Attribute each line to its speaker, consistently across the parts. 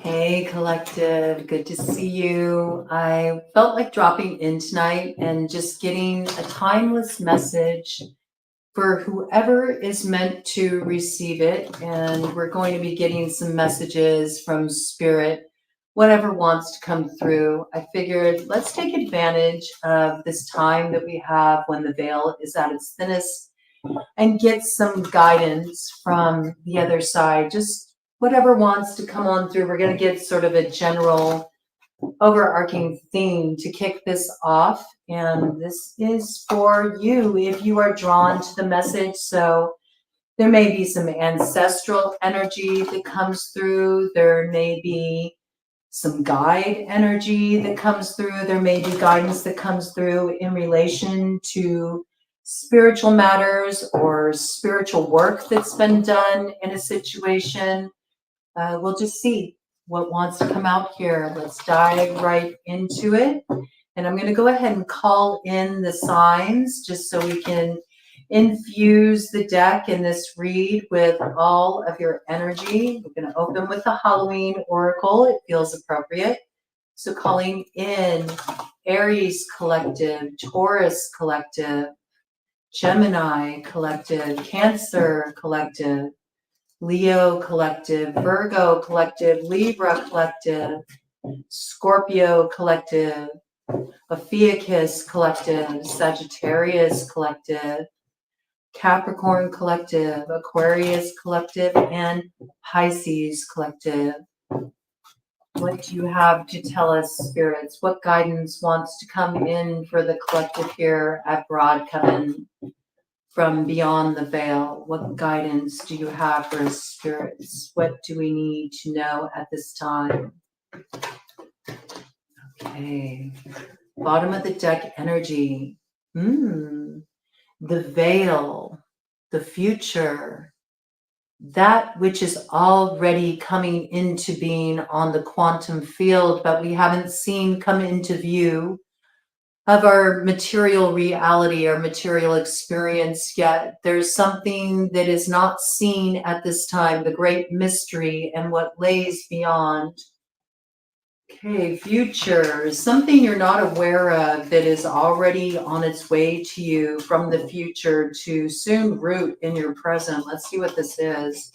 Speaker 1: Hey, collective, good to see you. I felt like dropping in tonight and just getting a timeless message for whoever is meant to receive it. And we're going to be getting some messages from Spirit, whatever wants to come through. I figured let's take advantage of this time that we have when the veil is at its thinnest and get some guidance from the other side. Just whatever wants to come on through. We're going to get sort of a general overarching theme to kick this off. And this is for you if you are drawn to the message. So there may be some ancestral energy that comes through. There may be some guide energy that comes through. There may be guidance that comes through in relation to spiritual matters or spiritual work that's been done in a situation. We'll just see what wants to come out here. Let's dive right into it. And I'm going to go ahead and call in the signs just so we can infuse the deck in this read with all of your energy. We're going to open with the Halloween Oracle. It feels appropriate. So calling in Aries Collective, Taurus Collective, Gemini Collective, Cancer Collective, Leo Collective, Virgo Collective, Libra Collective, Scorpio Collective, Ophiuchus Collective, Sagittarius Collective, Capricorn Collective, Aquarius Collective, and Pisces Collective. What do you have to tell us, spirits? What guidance wants to come in for the collective here at BroadCoven from beyond the veil? What guidance do you have for us, spirits? What do we need to know at this time? Okay. Bottom of the deck energy. The veil, the future, that which is already coming into being on the quantum field, but we haven't seen come into view of our material reality, our material experience yet. There's something that is not seen at this time, the great mystery and what lays beyond. Okay, future, something you're not aware of that is already on its way to you from the future to soon root in your present. Let's see what this is.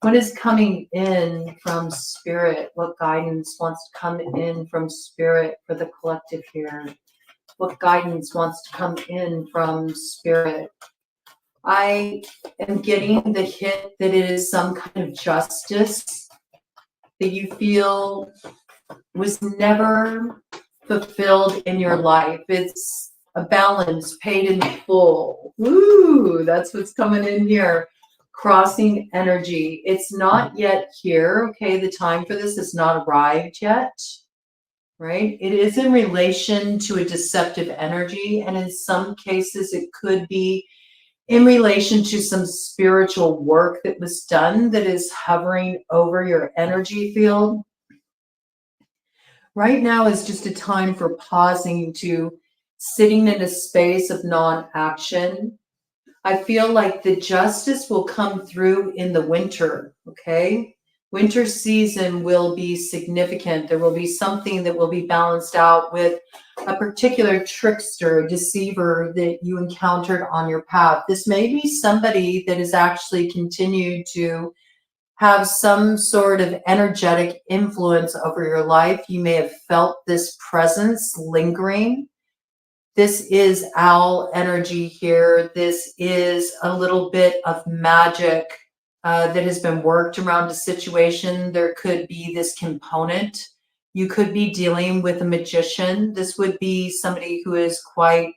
Speaker 1: What is coming in from spirit? What guidance wants to come in from spirit for the collective here? What guidance wants to come in from spirit? I am getting the hit that it is some kind of justice that you feel was never fulfilled in your life. It's a balance paid in full. Ooh, that's what's coming in here. Crossing energy. It's not yet here. Okay, the time for this has not arrived yet. Right? It is in relation to a deceptive energy, and in some cases it could be in relation to some spiritual work that was done that is hovering over your energy field. Right now is just a time for pausing, to sitting in a space of non-action. I feel like the justice will come through in the winter, okay? Winter season will be significant. There will be something that will be balanced out with a particular trickster, deceiver that you encountered on your path. This may be somebody that has actually continued to have some sort of energetic influence over your life. You may have felt this presence lingering. This is owl energy here. This is a little bit of magic that has been worked around a situation. There could be this component. You could be dealing with a magician. This would be somebody who is quite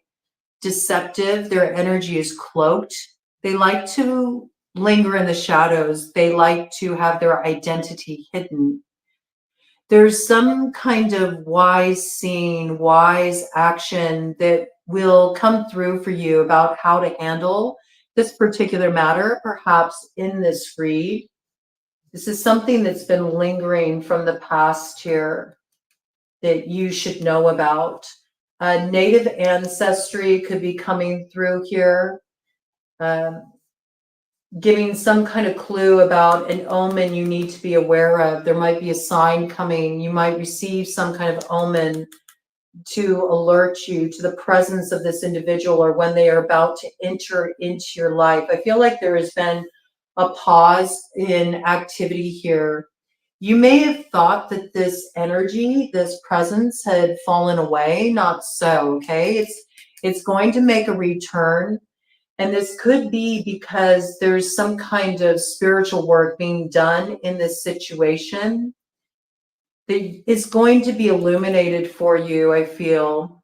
Speaker 1: deceptive. Their energy is cloaked. They like to linger in the shadows. They like to have their identity hidden. There's some kind of wise scene, wise action that will come through for you about how to handle this particular matter, perhaps in this read. This is something that's been lingering from the past here that you should know about. Native ancestry could be coming through here. giving some kind of clue about an omen you need to be aware of. There might be a sign coming. You might receive some kind of omen to alert you to the presence of this individual or when they are about to enter into your life. I feel like there has been a pause in activity here. You may have thought that this energy, this presence had fallen away. Not so, okay? It's going to make a return. And this could be because there's some kind of spiritual work being done in this situation that is going to be illuminated for you, I feel.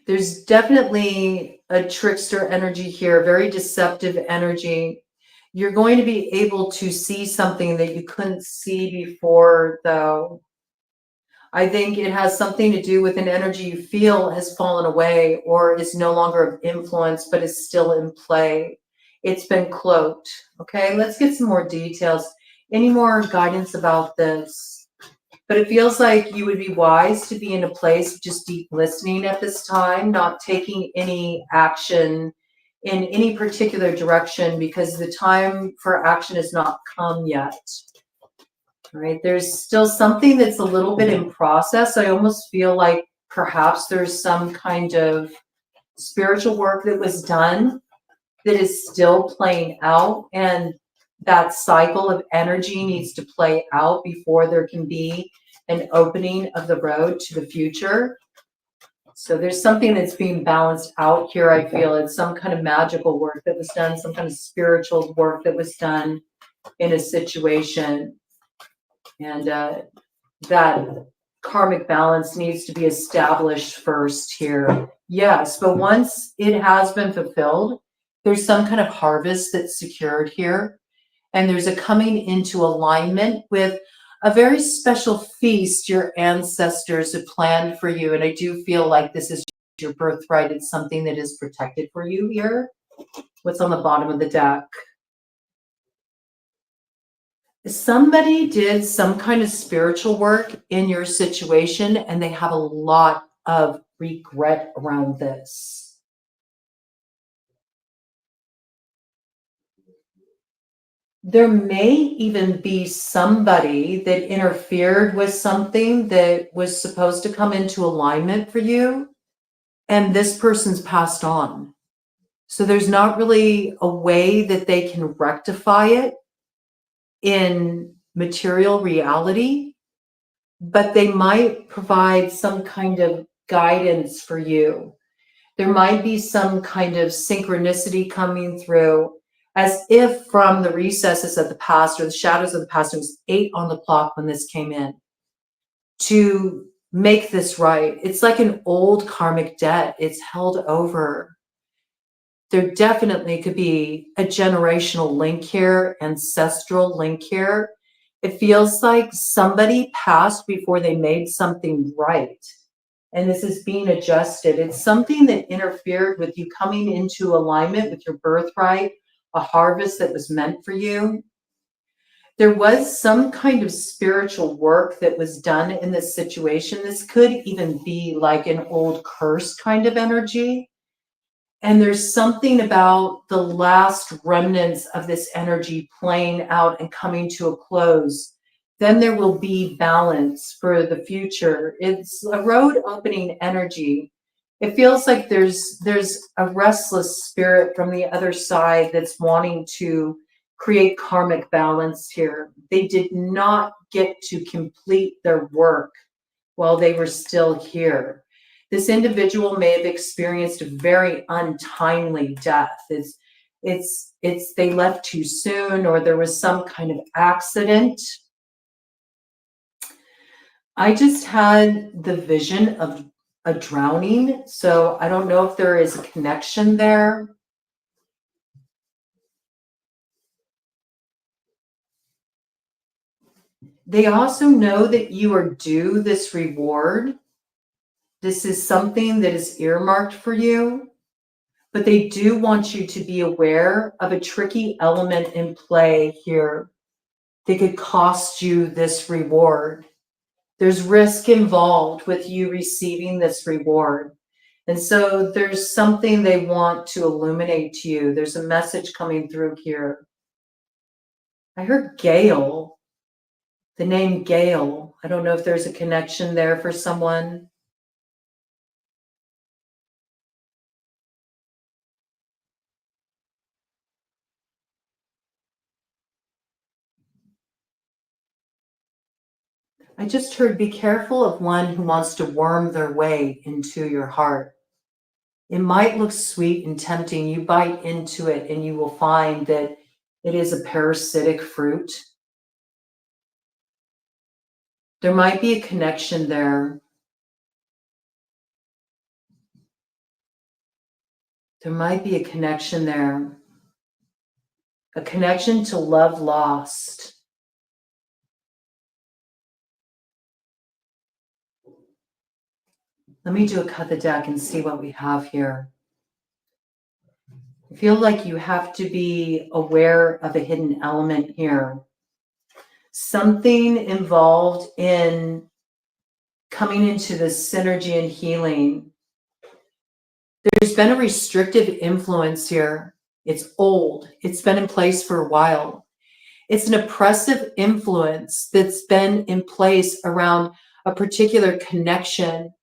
Speaker 1: There's definitely a trickster energy here, very deceptive energy. You're going to be able to see something that you couldn't see before, though. I think it has something to do with an energy you feel has fallen away or is no longer of influence, but is still in play. It's been cloaked. Okay, let's get some more details. Any more guidance about this? But it feels like you would be wise to be in a place of just deep listening at this time, not taking any action in any particular direction because the time for action has not come yet. Right? There's still something that's a little bit in process. I almost feel like perhaps there's some kind of spiritual work that was done that is still playing out, and that cycle of energy needs to play out before there can be an opening of the road to the future. So there's something that's being balanced out here. I feel it's some kind of magical work that was done, some kind of spiritual work that was done in a situation. And that karmic balance needs to be established first here. Yes, but once it has been fulfilled, there's some kind of harvest that's secured here. And there's a coming into alignment with a very special feast your ancestors have planned for you. And I do feel like this is your birthright. It's something that is protected for you here. What's on the bottom of the deck? Somebody did some kind of spiritual work in your situation and they have a lot of regret around this. There may even be somebody that interfered with something that was supposed to come into alignment for you, and this person's passed on. So there's not really a way that they can rectify it in material reality, but they might provide some kind of guidance for you. There might be some kind of synchronicity coming through, as if from the recesses of the past or the shadows of the past. It was 8 on the clock when this came in to make this right. It's like an old karmic debt. It's held over. There definitely could be a generational link here, ancestral link here. It feels like somebody passed before they made something right. And this is being adjusted. It's something that interfered with you coming into alignment with your birthright, a harvest that was meant for you. There was some kind of spiritual work that was done in this situation. This could even be like an old curse kind of energy. And there's something about the last remnants of this energy playing out and coming to a close. Then there will be balance for the future. It's a road opening energy. It feels like there's a restless spirit from the other side that's wanting to create karmic balance here. They did not get to complete their work while they were still here. This individual may have experienced a very untimely death. It's they left too soon, or there was some kind of accident. I just had the vision of a drowning, so I don't know if there is a connection there. They also know that you are due this reward. This is something that is earmarked for you, but they do want you to be aware of a tricky element in play here. They could cost you this reward. There's risk involved with you receiving this reward. And so there's something they want to illuminate to you. There's a message coming through here. I heard Gail, the name Gail. I don't know if there's a connection there for someone. I just heard, be careful of one who wants to worm their way into your heart. It might look sweet and tempting. You bite into it and you will find that it is a parasitic fruit. There might be a connection there. There might be a connection there. A connection to love lost. Let me do a cut the deck and see what we have here. I feel like you have to be aware of a hidden element here. Something involved in coming into this synergy and healing. There's been a restrictive influence here. It's old. It's been in place for a while. It's an oppressive influence that's been in place around a particular connection.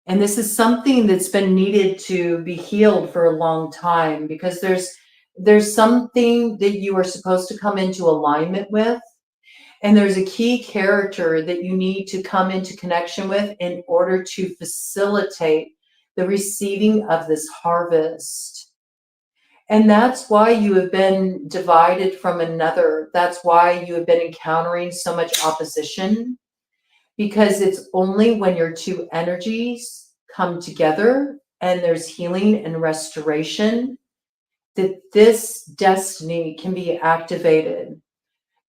Speaker 1: And this is something that's been needed to be healed for a long time, because there's something that you are supposed to come into alignment with. And there's a key character that you need to come into connection with in order to facilitate the receiving of this harvest. And that's why you have been divided from another. That's why you have been encountering so much opposition, because it's only when your two energies come together and there's healing and restoration that this destiny can be activated.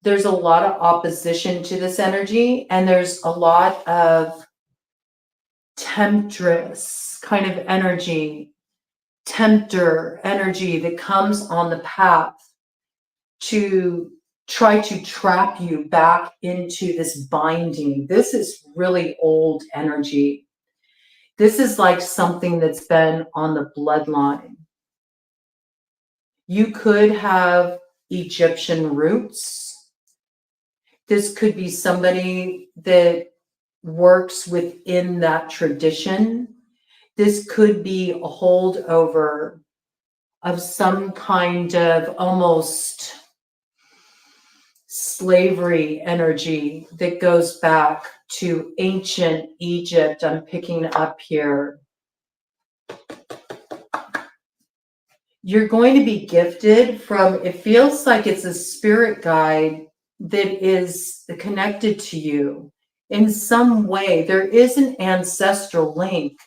Speaker 1: There's a lot of opposition to this energy, and there's a lot of temptress kind of energy, tempter energy that comes on the path to try to trap you back into this binding. This is really old energy. This is like something that's been on the bloodline. You could have Egyptian roots. This could be somebody that works within that tradition. This could be a holdover of some kind of almost slavery energy that goes back to ancient Egypt. I'm picking up here. You're going to be gifted from, it feels like it's a spirit guide that is connected to you in some way. There is an ancestral link,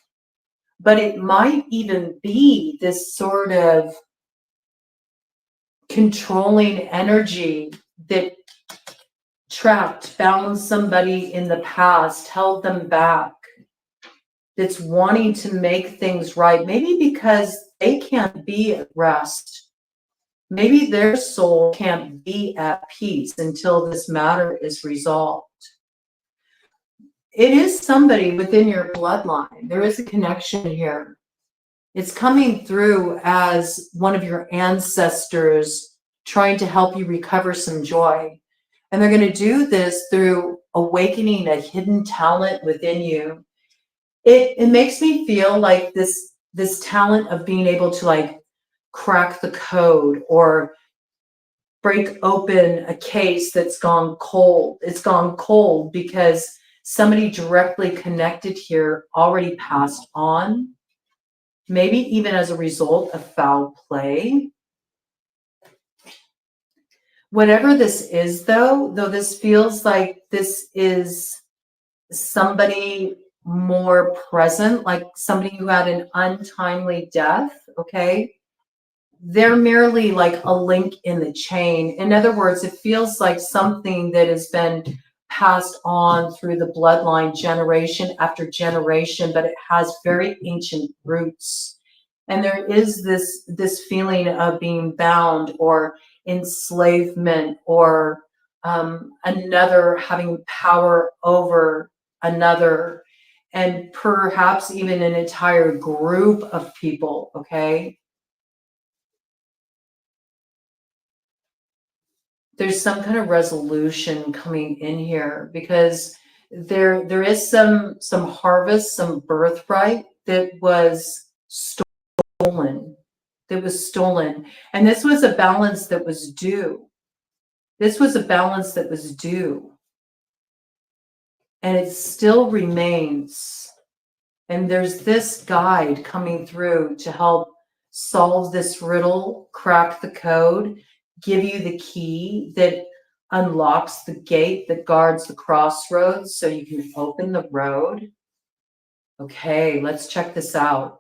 Speaker 1: but it might even be this sort of controlling energy that trapped, bound somebody in the past, held them back, that's wanting to make things right. Maybe because they can't be at rest. Maybe their soul can't be at peace until this matter is resolved. It is somebody within your bloodline. There is a connection here. It's coming through as one of your ancestors trying to help you recover some joy. And they're going to do this through awakening a hidden talent within you. It makes me feel like this talent of being able to like crack the code or break open a case that's gone cold. It's gone cold because somebody directly connected here already passed on, maybe even as a result of foul play. Whatever this is, though this feels like this is somebody more present, like somebody who had an untimely death, okay? They're merely like a link in the chain. In other words, it feels like something that has been passed on through the bloodline generation after generation, but it has very ancient roots. And there is this feeling of being bound or enslavement or another having power over another. and perhaps even an entire group of people, okay? There's some kind of resolution coming in here because there is some harvest, some birthright that was stolen, and this was a balance that was due. This was a balance that was due, and it still remains. And there's this guide coming through to help solve this riddle, crack the code, give you the key that unlocks the gate that guards the crossroads so you can open the road. Okay, let's check this out.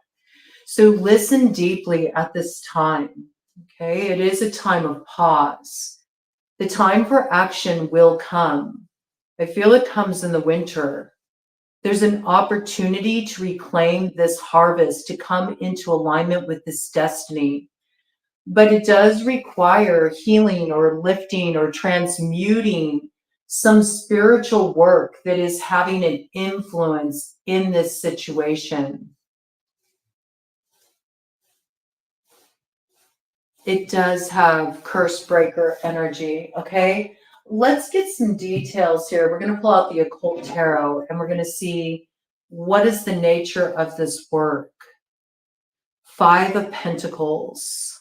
Speaker 1: So listen deeply at this time. Okay, it is a time of pause. The time for action will come. I feel it comes in the winter. There's an opportunity to reclaim this harvest, to come into alignment with this destiny. But it does require healing or lifting or transmuting some spiritual work that is having an influence in this situation. It does have curse breaker energy, okay? Let's get some details here. We're going to pull out the occult tarot and we're going to see what is the nature of this work. 5 of Pentacles.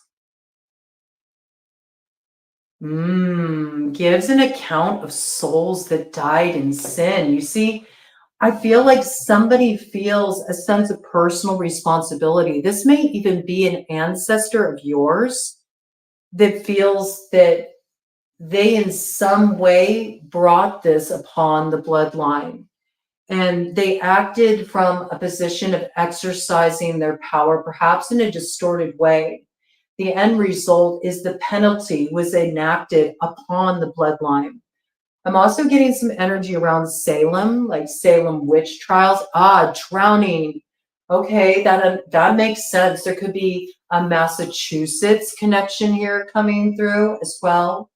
Speaker 1: Gives an account of souls that died in sin. You see, I feel like somebody feels a sense of personal responsibility. This may even be an ancestor of yours that feels that they in some way brought this upon the bloodline. And they acted from a position of exercising their power, perhaps in a distorted way. The end result is the penalty was enacted upon the bloodline. I'm also getting some energy around Salem, like Salem witch trials. Drowning. Okay, that makes sense. There could be a Massachusetts connection here coming through as well.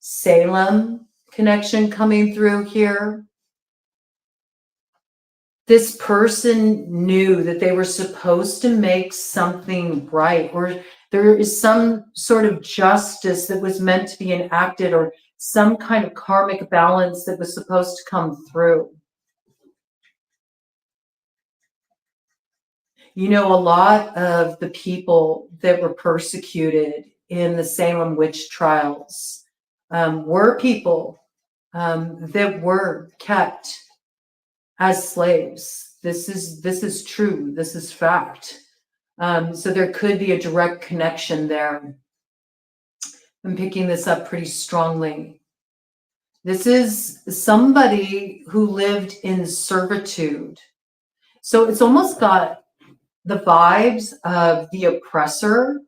Speaker 1: Salem connection coming through here. This person knew that they were supposed to make something right, or there is some sort of justice that was meant to be enacted, or some kind of karmic balance that was supposed to come through. You know, a lot of the people that were persecuted in the Salem witch trials were people that were kept as slaves. This is true. This is fact. So there could be a direct connection there. I'm picking this up pretty strongly. This is somebody who lived in servitude. So it's almost got the vibes of the oppressor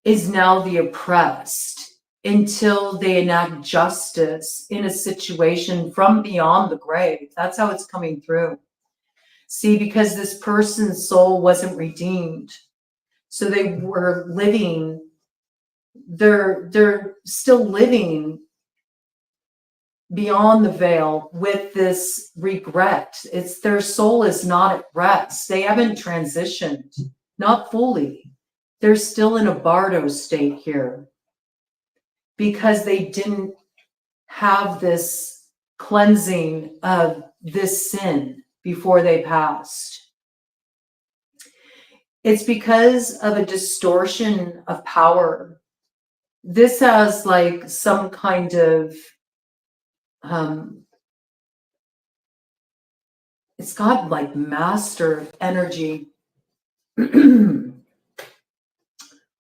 Speaker 1: is now the oppressed until they enact justice in a situation from beyond the grave. That's how it's coming through. See, because this person's soul wasn't redeemed. So they were living, they're still living beyond the veil with this regret. It's their soul is not at rest. They haven't transitioned, not fully. They're still in a bardo state here because they didn't have this cleansing of this sin before they passed. It's because of a distortion of power. This has like some kind of, it's got like master energy.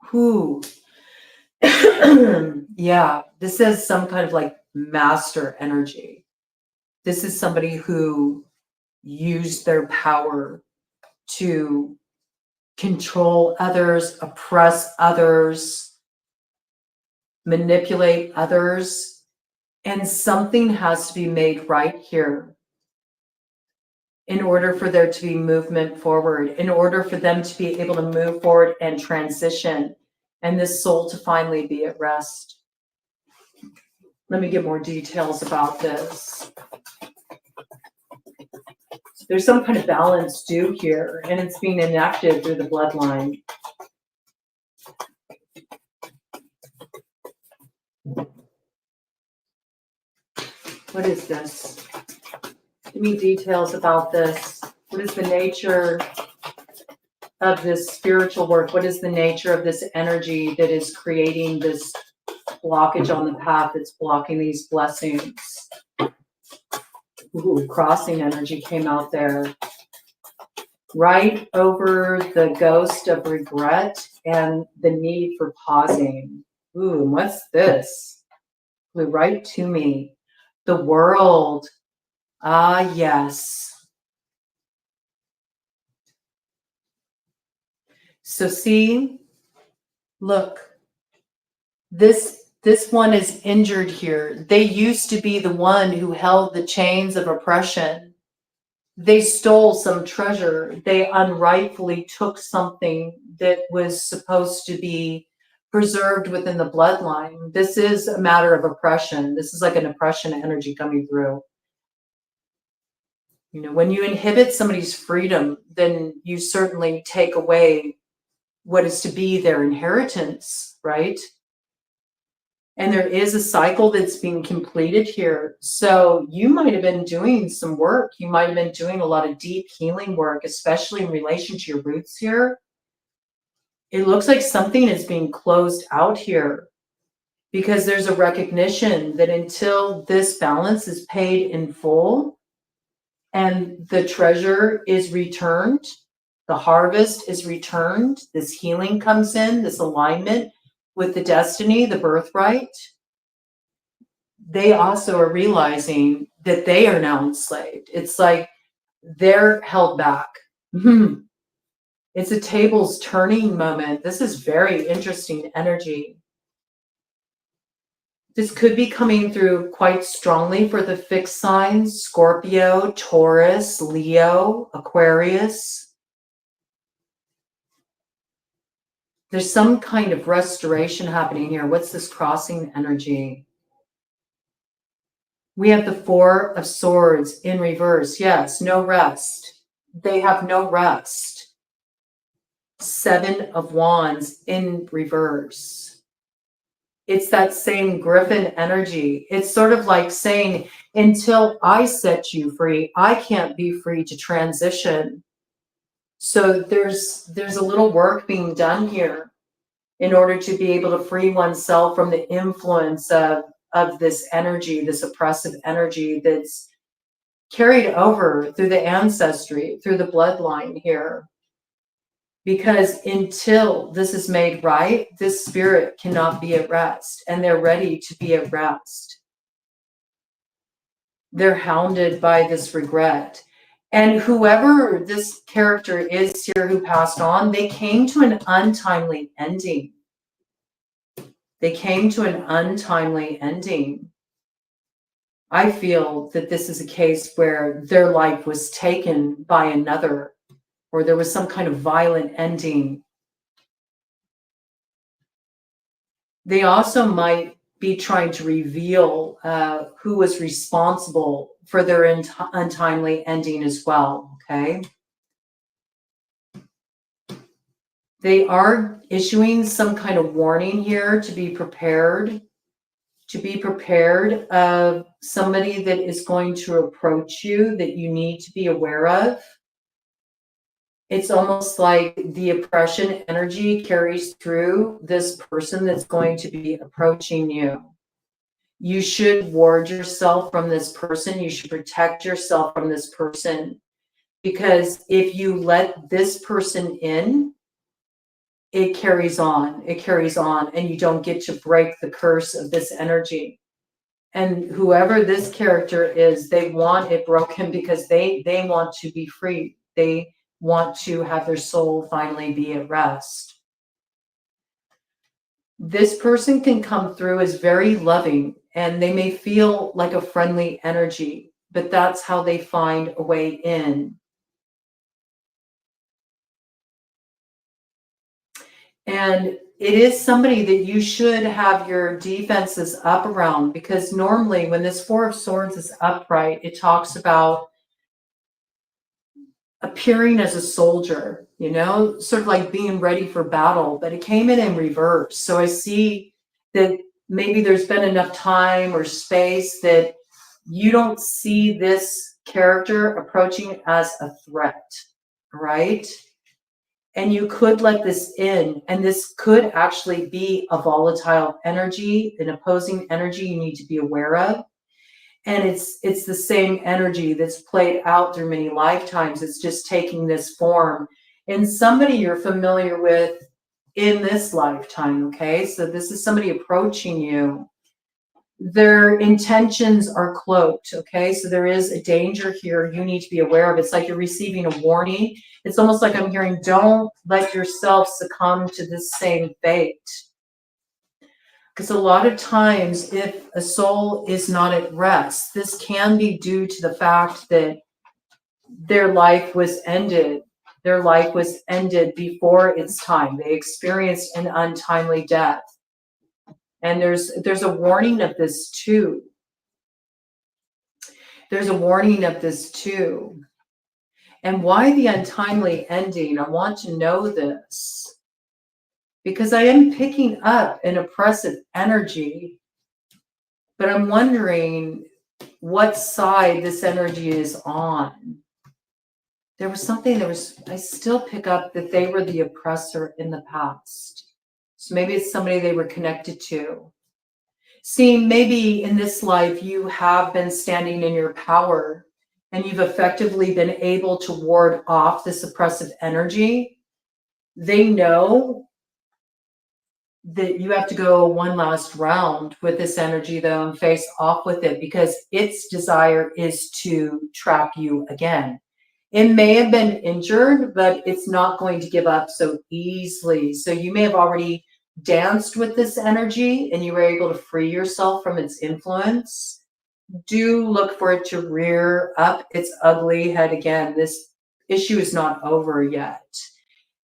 Speaker 1: Who? Yeah, this has some kind of like master energy. This is somebody who used their power to control others, oppress others, manipulate others, and something has to be made right here in order for there to be movement forward, in order for them to be able to move forward and transition, and this soul to finally be at rest. Let me get more details about this. There's some kind of balance due here, and it's being enacted through the bloodline. What is this? Give me details about this. What is the nature of this spiritual work? What is the nature of this energy that is creating this blockage on the path that's blocking these blessings? Ooh, crossing energy came out there. Right over the ghost of regret and the need for pausing. Ooh, what's this? Flew right to me. The world. Ah, yes. So see, look, this one is injured here. They used to be the one who held the chains of oppression. They stole some treasure. They unrightfully took something that was supposed to be preserved within the bloodline. This is a matter of oppression. This is like an oppression energy coming through. You know, when you inhibit somebody's freedom, then you certainly take away what is to be their inheritance, right? And there is a cycle that's being completed here. So you might have been doing some work. You might have been doing a lot of deep healing work, especially in relation to your roots here. It looks like something is being closed out here because there's a recognition that until this balance is paid in full and the treasure is returned, the harvest is returned, this healing comes in, this alignment with the destiny, the birthright, they also are realizing that they are now enslaved. It's like they're held back. It's a tables turning moment. This is very interesting energy. This could be coming through quite strongly for the fixed signs: Scorpio, Taurus, Leo, Aquarius. There's some kind of restoration happening here. What's this crossing energy? We have the Four of Swords in reverse. Yes, no rest. They have no rest. Seven of Wands in reverse. It's that same Griffin energy. It's sort of like saying, until I set you free, I can't be free to transition. So there's a little work being done here in order to be able to free oneself from the influence of this energy, this oppressive energy that's carried over through the ancestry, through the bloodline here. Because until this is made right, this spirit cannot be at rest, and they're ready to be at rest. They're hounded by this regret. And whoever this character is here who passed on, they came to an untimely ending. They came to an untimely ending. I feel that this is a case where their life was taken by another, or there was some kind of violent ending. They also might be trying to reveal who was responsible for their untimely ending as well, okay? They are issuing some kind of warning here to be prepared of somebody that is going to approach you that you need to be aware of. It's almost like the oppression energy carries through this person that's going to be approaching you. You should ward yourself from this person. You should protect yourself from this person, because if you let this person in, it carries on, and you don't get to break the curse of this energy. And whoever this character is, they want it broken because they want to be free. They want to have their soul finally be at rest. This person can come through as very loving, and they may feel like a friendly energy, but that's how they find a way in. And it is somebody that you should have your defenses up around, because normally when this Four of Swords is upright, it talks about appearing as a soldier, sort of like being ready for battle, but it came in reverse. So I see that maybe there's been enough time or space that you don't see this character approaching as a threat, right? And you could let this in, and this could actually be a volatile energy, an opposing energy you need to be aware of. And it's the same energy that's played out through many lifetimes. It's just taking this form in somebody you're familiar with in this lifetime, okay? So this is somebody approaching you. Their intentions are cloaked, okay? So there is a danger here you need to be aware of. It's like you're receiving a warning. It's almost like I'm hearing, don't let yourself succumb to this same fate. Because a lot of times, if a soul is not at rest, this can be due to the fact that their life was ended. Their life was ended before its time. They experienced an untimely death. And there's a warning of this too. There's a warning of this too. And why the untimely ending? I want to know this, because I am picking up an oppressive energy, but I'm wondering what side this energy is on. There was something, I still pick up that they were the oppressor in the past. So maybe it's somebody they were connected to. See, maybe in this life you have been standing in your power and you've effectively been able to ward off this oppressive energy. They know that you have to go one last round with this energy, though, and face off with it, because its desire is to trap you again. It may have been injured, but it's not going to give up so easily. So you may have already danced with this energy and you were able to free yourself from its influence. Do look for it to rear up its ugly head again. This issue is not over yet.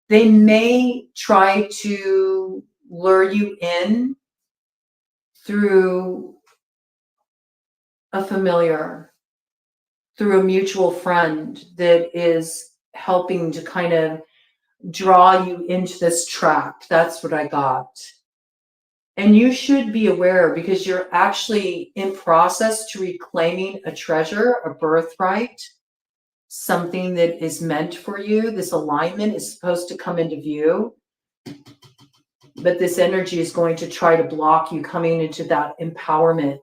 Speaker 1: They may try to lure you in through a familiar, through a mutual friend that is helping to kind of draw you into this trap. That's what I got. And you should be aware, because you're actually in process to reclaiming a treasure, a birthright, something that is meant for you. This alignment is supposed to come into view, but this energy is going to try to block you coming into that empowerment.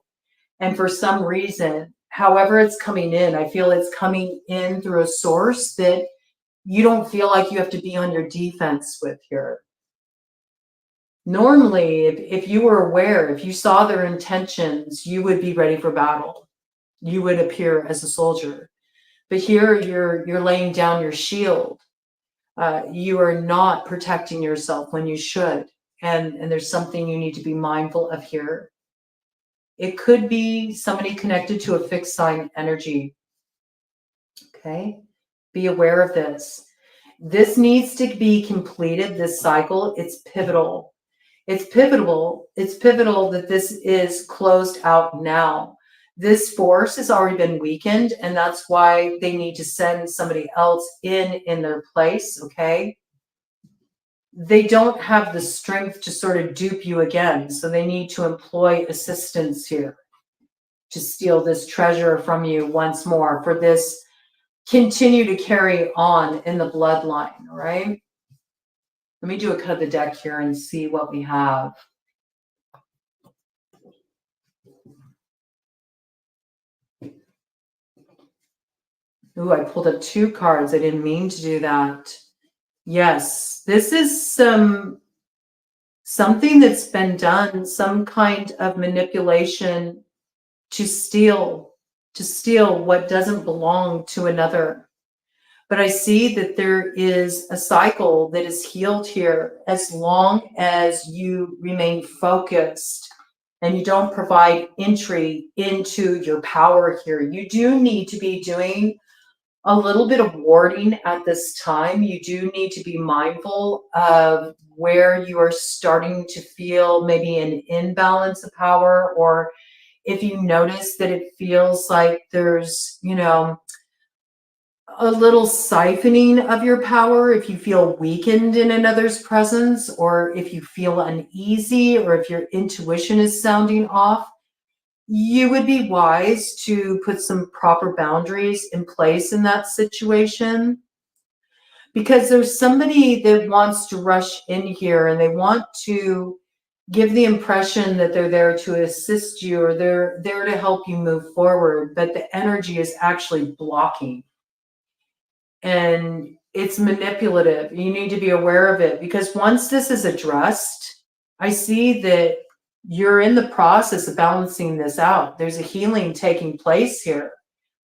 Speaker 1: And for some reason, however it's coming in, I feel it's coming in through a source that you don't feel like you have to be on your defense with here. Normally, if you were aware, if you saw their intentions, you would be ready for battle. You would appear as a soldier. But here you're laying down your shield. You are not protecting yourself when you should. And there's something you need to be mindful of here. It could be somebody connected to a fixed sign energy. Okay? Be aware of this. This needs to be completed, this cycle. It's pivotal. It's pivotal. It's pivotal that this is closed out now. This force has already been weakened, and that's why they need to send somebody else in their place, okay? They don't have the strength to sort of dupe you again, so they need to employ assistance here to steal this treasure from you once more, for this continue to carry on in the bloodline, all right? Let me do a cut of the deck here and see what we have. Ooh, I pulled up 2 cards. I didn't mean to do that. Yes, this is something that's been done, some kind of manipulation to steal what doesn't belong to another. But I see that there is a cycle that is healed here as long as you remain focused and you don't provide entry into your power here. You do need to be doing a little bit of warding at this time. You do need to be mindful of where you are starting to feel maybe an imbalance of power, or if you notice that it feels like there's, a little siphoning of your power, if you feel weakened in another's presence, or if you feel uneasy, or if your intuition is sounding off, you would be wise to put some proper boundaries in place in that situation, because there's somebody that wants to rush in here and they want to give the impression that they're there to assist you, or they're there to help you move forward, but the energy is actually blocking. And it's manipulative. You need to be aware of it, because once this is addressed, I see that you're in the process of balancing this out. There's a healing taking place here.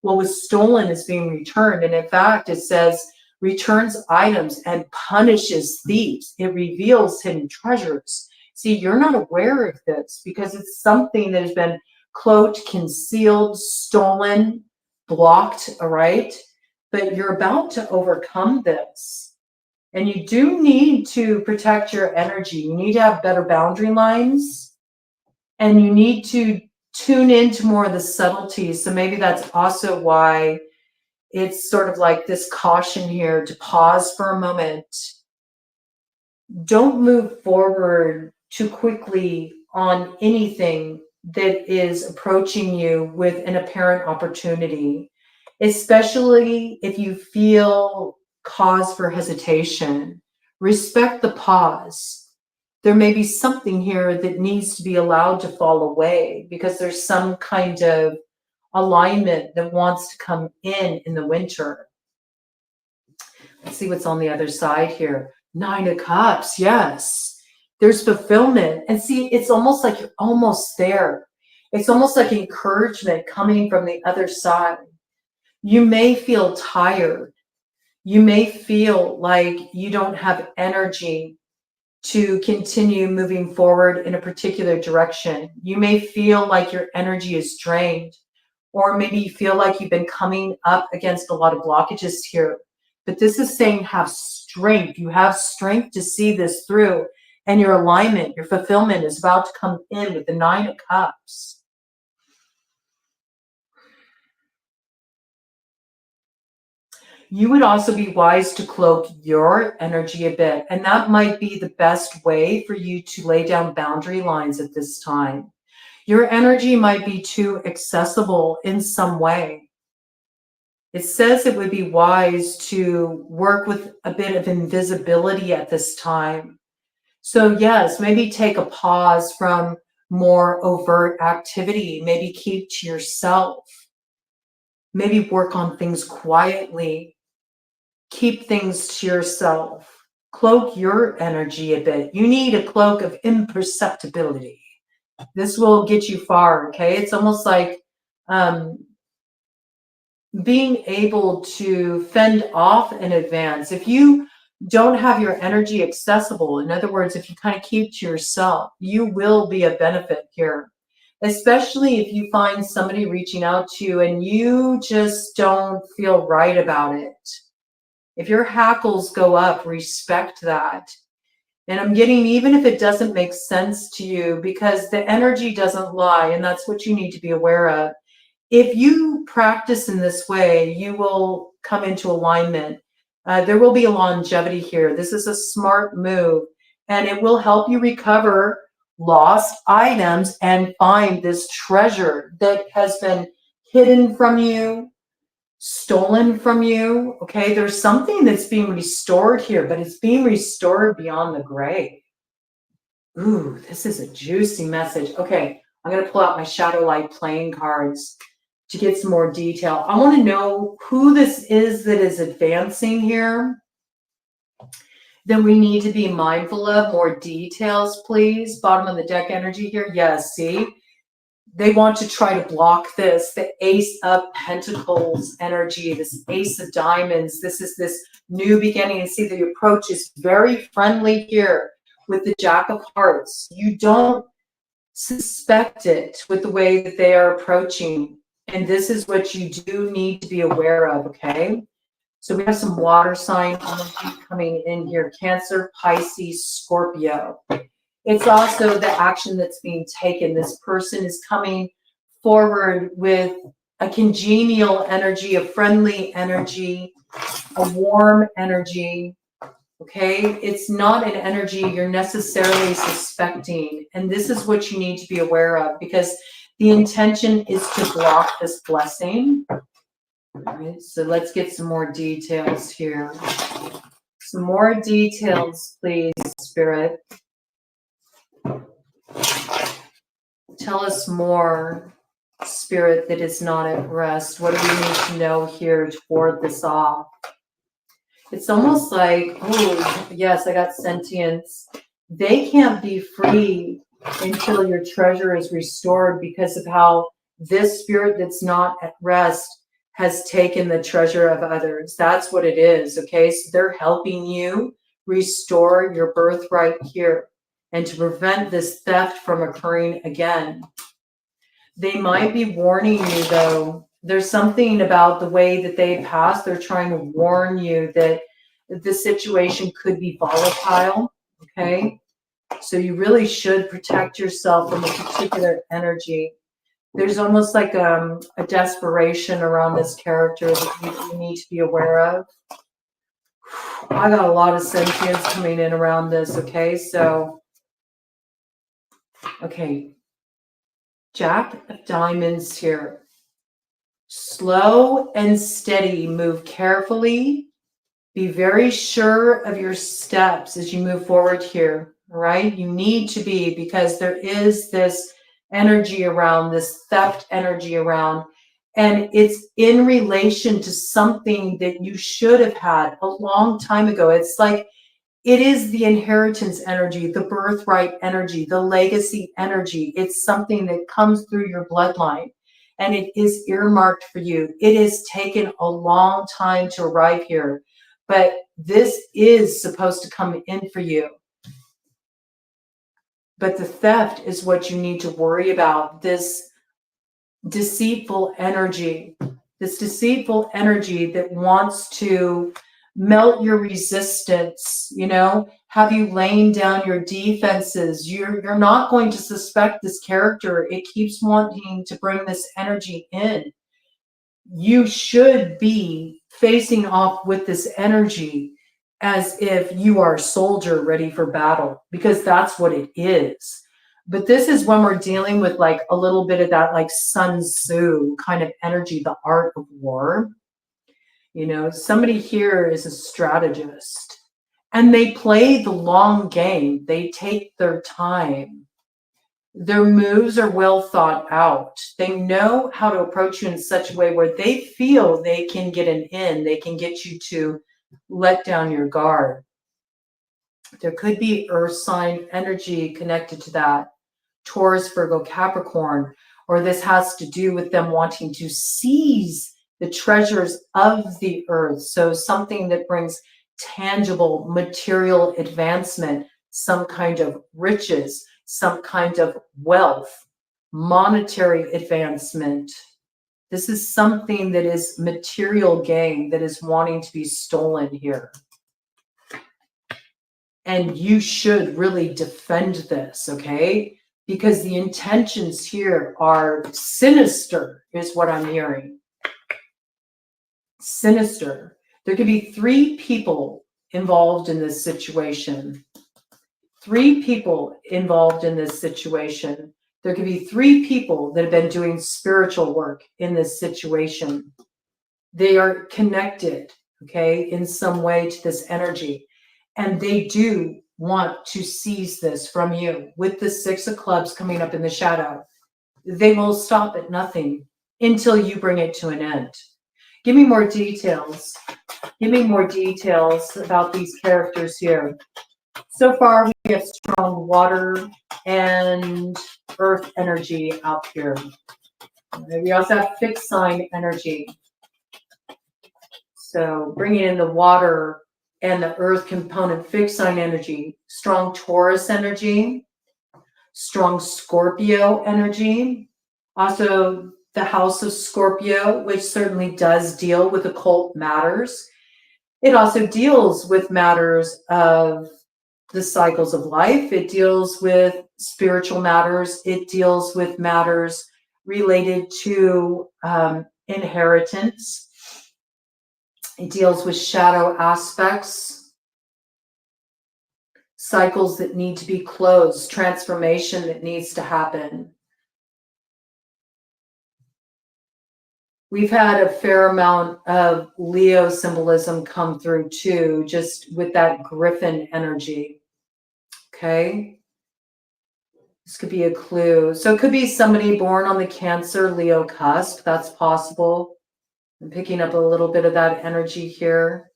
Speaker 1: What was stolen is being returned. And in fact, it says returns items and punishes thieves. It reveals hidden treasures. See, you're not aware of this because it's something that has been cloaked, concealed, stolen, blocked, all right? But you're about to overcome this. And you do need to protect your energy. You need to have better boundary lines, and you need to tune into more of the subtleties. So maybe that's also why it's sort of like this caution here to pause for a moment. Don't move forward too quickly on anything that is approaching you with an apparent opportunity, especially if you feel cause for hesitation. Respect the pause. There may be something here that needs to be allowed to fall away because there's some kind of alignment that wants to come in the winter. Let's see what's on the other side here. 9 of Cups, yes. There's fulfillment. And see, it's almost like you're almost there. It's almost like encouragement coming from the other side. You may feel tired. You may feel like you don't have energy to continue moving forward in a particular direction. You may feel like your energy is drained, or maybe you feel like you've been coming up against a lot of blockages here. But this is saying have strength. You have strength to see this through, and your alignment, your fulfillment is about to come in with the 9 of Cups. You would also be wise to cloak your energy a bit, and that might be the best way for you to lay down boundary lines at this time. Your energy might be too accessible in some way. It says it would be wise to work with a bit of invisibility at this time. So yes, maybe take a pause from more overt activity. Maybe keep to yourself. Maybe work on things quietly. Keep things to yourself. Cloak your energy a bit. You need a cloak of imperceptibility. This will get you far, okay? It's almost like being able to fend off in advance. If you don't have your energy accessible, in other words, if you kind of keep to yourself, you will be a benefit here, especially if you find somebody reaching out to you and you just don't feel right about it. If your hackles go up, respect that. And I'm getting, even if it doesn't make sense to you, because the energy doesn't lie, and that's what you need to be aware of. If you practice in this way, you will come into alignment. There will be a longevity here. This is a smart move, and it will help you recover lost items and find this treasure that has been hidden from you, stolen from you. Okay, there's something that's being restored here, but it's being restored beyond the grave. Ooh, this is a juicy message. Okay, I'm going to pull out my shadow light playing cards to get some more detail. I want to know who this is that is advancing here. Then we need to be mindful of more details, please. Bottom of the deck energy here. Yes, see? They want to try to block this. The Ace of Pentacles energy, this Ace of Diamonds. This is this new beginning. And see, the approach is very friendly here with the Jack of Hearts. You don't suspect it with the way that they are approaching. And this is what you do need to be aware of, okay? So we have some water sign energy coming in here. Cancer, Pisces, Scorpio. It's also the action that's being taken. This person is coming forward with a congenial energy, a friendly energy, a warm energy, okay? It's not an energy you're necessarily suspecting. And this is what you need to be aware of, because the intention is to block this blessing. All right, so let's get some more details here. Some more details, please, Spirit. Tell us more, Spirit, that is not at rest. What do we need to know here to ward this off? It's almost like, oh, yes, I got sentience. They can't be free until your treasure is restored because of how this spirit that's not at rest has taken the treasure of others. That's what it is, okay? So they're helping you restore your birthright here and to prevent this theft from occurring again. They might be warning you, though. There's something about the way that they pass. They're trying to warn you that the situation could be volatile, okay? So you really should protect yourself from a particular energy. There's almost like a desperation around this character that you need to be aware of. I got a lot of sentience coming in around this, okay? So, okay. Jack of Diamonds here. Slow and steady, move carefully. Be very sure of your steps as you move forward here, all right? You need to be, because there is this energy around, this theft energy around, and it's in relation to something that you should have had a long time ago. It's like it is the inheritance energy, the birthright energy, the legacy energy. It's something that comes through your bloodline, and it is earmarked for you. It has taken a long time to arrive here, but this is supposed to come in for you. But the theft is what you need to worry about. This deceitful energy that wants to melt your resistance, have you laying down your defenses. You're not going to suspect this character. It keeps wanting to bring this energy in. You should be facing off with this energy as if you are a soldier ready for battle, because that's what it is. But this is when we're dealing with like a little bit of that like Sun Tzu kind of energy, the art of war. Somebody here is a strategist, and they play the long game. They take their time. Their moves are well thought out. They know how to approach you in such a way where they feel they can get an in. They can get you to let down your guard. There could be earth sign energy connected to that. Taurus, Virgo, Capricorn, or this has to do with them wanting to seize the treasures of the earth. So something that brings tangible material advancement, some kind of riches, some kind of wealth, monetary advancement. This is something that is material gain that is wanting to be stolen here. And you should really defend this, okay? Because the intentions here are sinister, is what I'm hearing. Sinister. There could be 3 people involved in this situation. 3 people involved in this situation. There could be 3 people that have been doing spiritual work in this situation. They are connected, okay, in some way to this energy. And they do want to seize this from you. With the 6 of clubs coming up in the shadow, they will stop at nothing until you bring it to an end. Give me more details. Give me more details about these characters here. So far, we have strong water and earth energy out here. We also have fixed sign energy. So bringing in the water and the earth component, fixed sign energy, strong Taurus energy, strong Scorpio energy. Also, the house of Scorpio, which certainly does deal with occult matters. It also deals with matters of the cycles of life. It deals with spiritual matters. It deals with matters related to inheritance. It deals with shadow aspects, cycles that need to be closed, transformation that needs to happen. We've had a fair amount of Leo symbolism come through too, just with that Griffin energy. Okay. This could be a clue. So it could be somebody born on the Cancer Leo cusp. That's possible. I'm picking up a little bit of that energy here.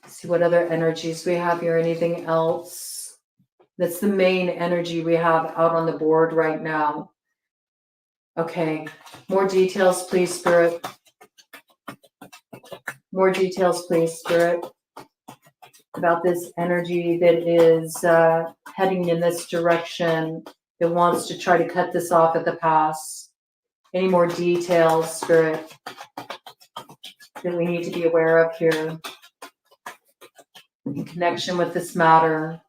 Speaker 1: See what other energies we have here. Anything else? That's the main energy we have out on the board right now. Okay. More details, please, Spirit. More details, please, Spirit, about this energy that is heading in this direction, that wants to try to cut this off at the pass. Any more details, Spirit, that we need to be aware of here in connection with this matter?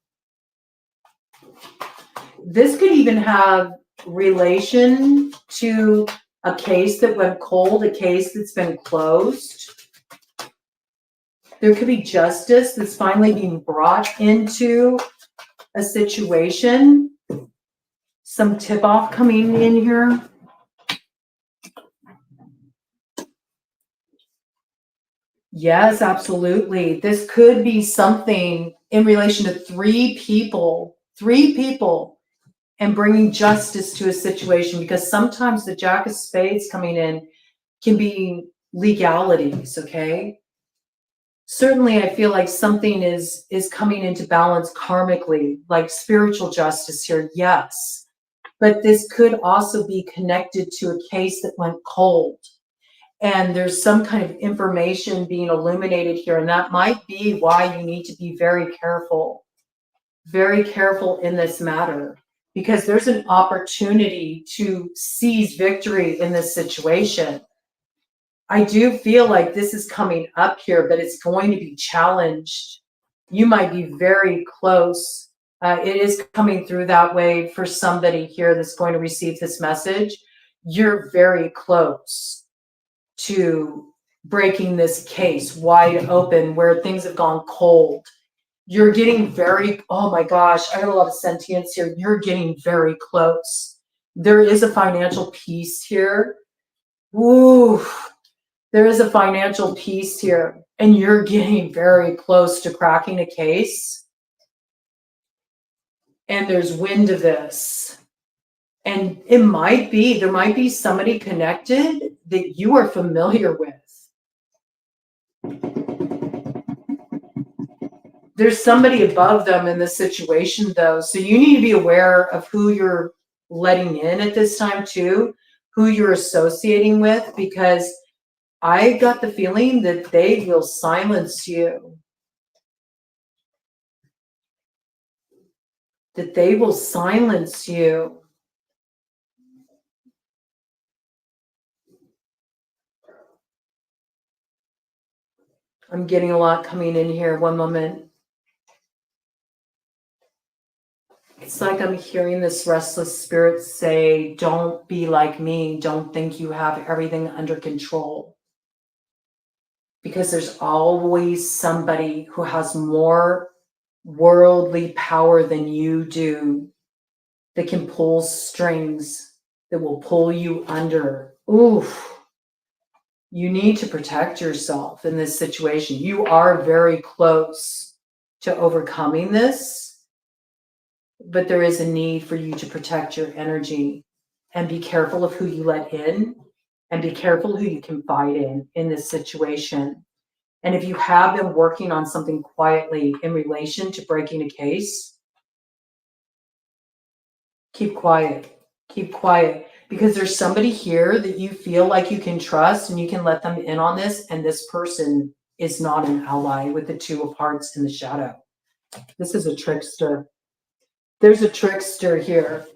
Speaker 1: This could even have relation to a case that went cold, a case that's been closed. There could be justice that's finally being brought into a situation. Some tip-off coming in here. Yes, absolutely. This could be something in relation to three people, and bringing justice to a situation, because sometimes the Jack of Spades coming in can be legalities, okay? Certainly, I feel like something is coming into balance karmically, like spiritual justice here, yes. But this could also be connected to a case that went cold. And there's some kind of information being illuminated here. And that might be why you need to be very careful in this matter, because there's an opportunity to seize victory in this situation. I do feel like this is coming up here, but it's going to be challenged. You might be very close. It is coming through that way for somebody here that's going to receive this message. You're very close to breaking this case wide open where things have gone cold. You're getting very, oh my gosh, I got a lot of sentience here. You're getting very close. There is a financial piece here. Ooh. There is a financial piece here, and you're getting very close to cracking a case. And there's wind of this. And there might be somebody connected that you are familiar with. There's somebody above them in this situation, though. So you need to be aware of who you're letting in at this time, too, who you're associating with, because I got the feeling that they will silence you. That they will silence you. I'm getting a lot coming in here. One moment. It's like I'm hearing this restless spirit say, don't be like me. Don't think you have everything under control. Because there's always somebody who has more worldly power than you do, that can pull strings, that will pull you under. Oof. You need to protect yourself in this situation. You are very close to overcoming this, but there is a need for you to protect your energy and be careful of who you let in, and be careful who you confide in this situation. And if you have been working on something quietly in relation to breaking a case, keep quiet, because there's somebody here that you feel like you can trust and you can let them in on this. And this person is not an ally with the Two of Hearts in the shadow. This is a trickster. There's a trickster here.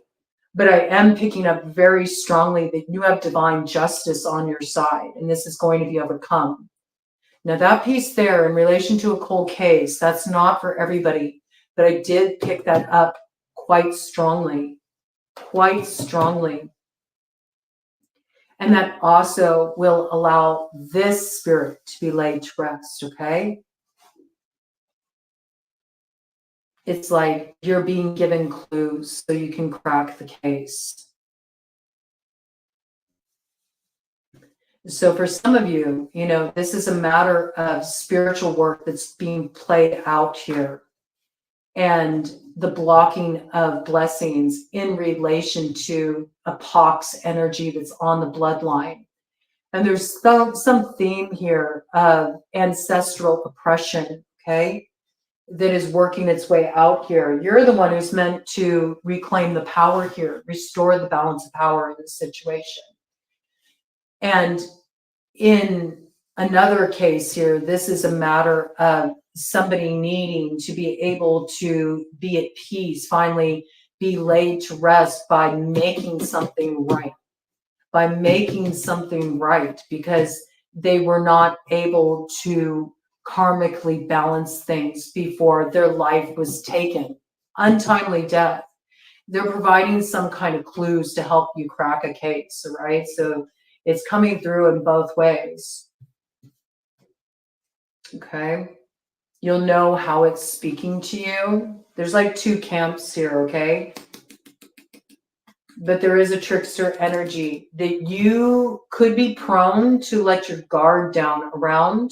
Speaker 1: But I am picking up very strongly that you have divine justice on your side, and this is going to be overcome. Now, that piece there in relation to a cold case, that's not for everybody, but I did pick that up quite strongly, quite strongly. And that also will allow this spirit to be laid to rest, okay? It's like you're being given clues so you can crack the case. So for some of you, you know, this is a matter of spiritual work that's being played out here, and the blocking of blessings in relation to a pox energy that's on the bloodline. And there's some theme here of ancestral oppression, okay, that is working its way out here. You're the one who's meant to reclaim the power here, restore the balance of power in this situation. And in another case here, this is a matter of somebody needing to be able to be at peace, finally be laid to rest by making something right, because they were not able to karmically balance things before their life was taken. Untimely death. They're providing some kind of clues to help you crack a case, right? So it's coming through in both ways. Okay. You'll know how it's speaking to you. There's like two camps here, okay? But there is a trickster energy that you could be prone to let your guard down around,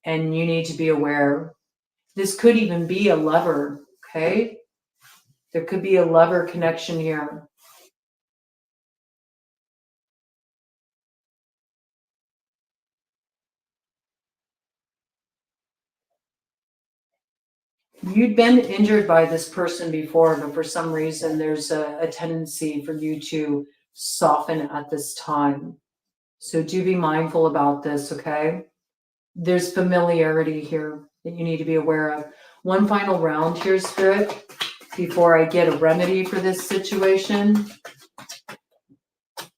Speaker 1: and you need to be aware. This could even be a lover, okay? There could be a lover connection here. You'd been injured by this person before, but for some reason there's a tendency for you to soften at this time. So do be mindful about this, okay? There's familiarity here that you need to be aware of. One final round here, Spirit, before I get a remedy for this situation.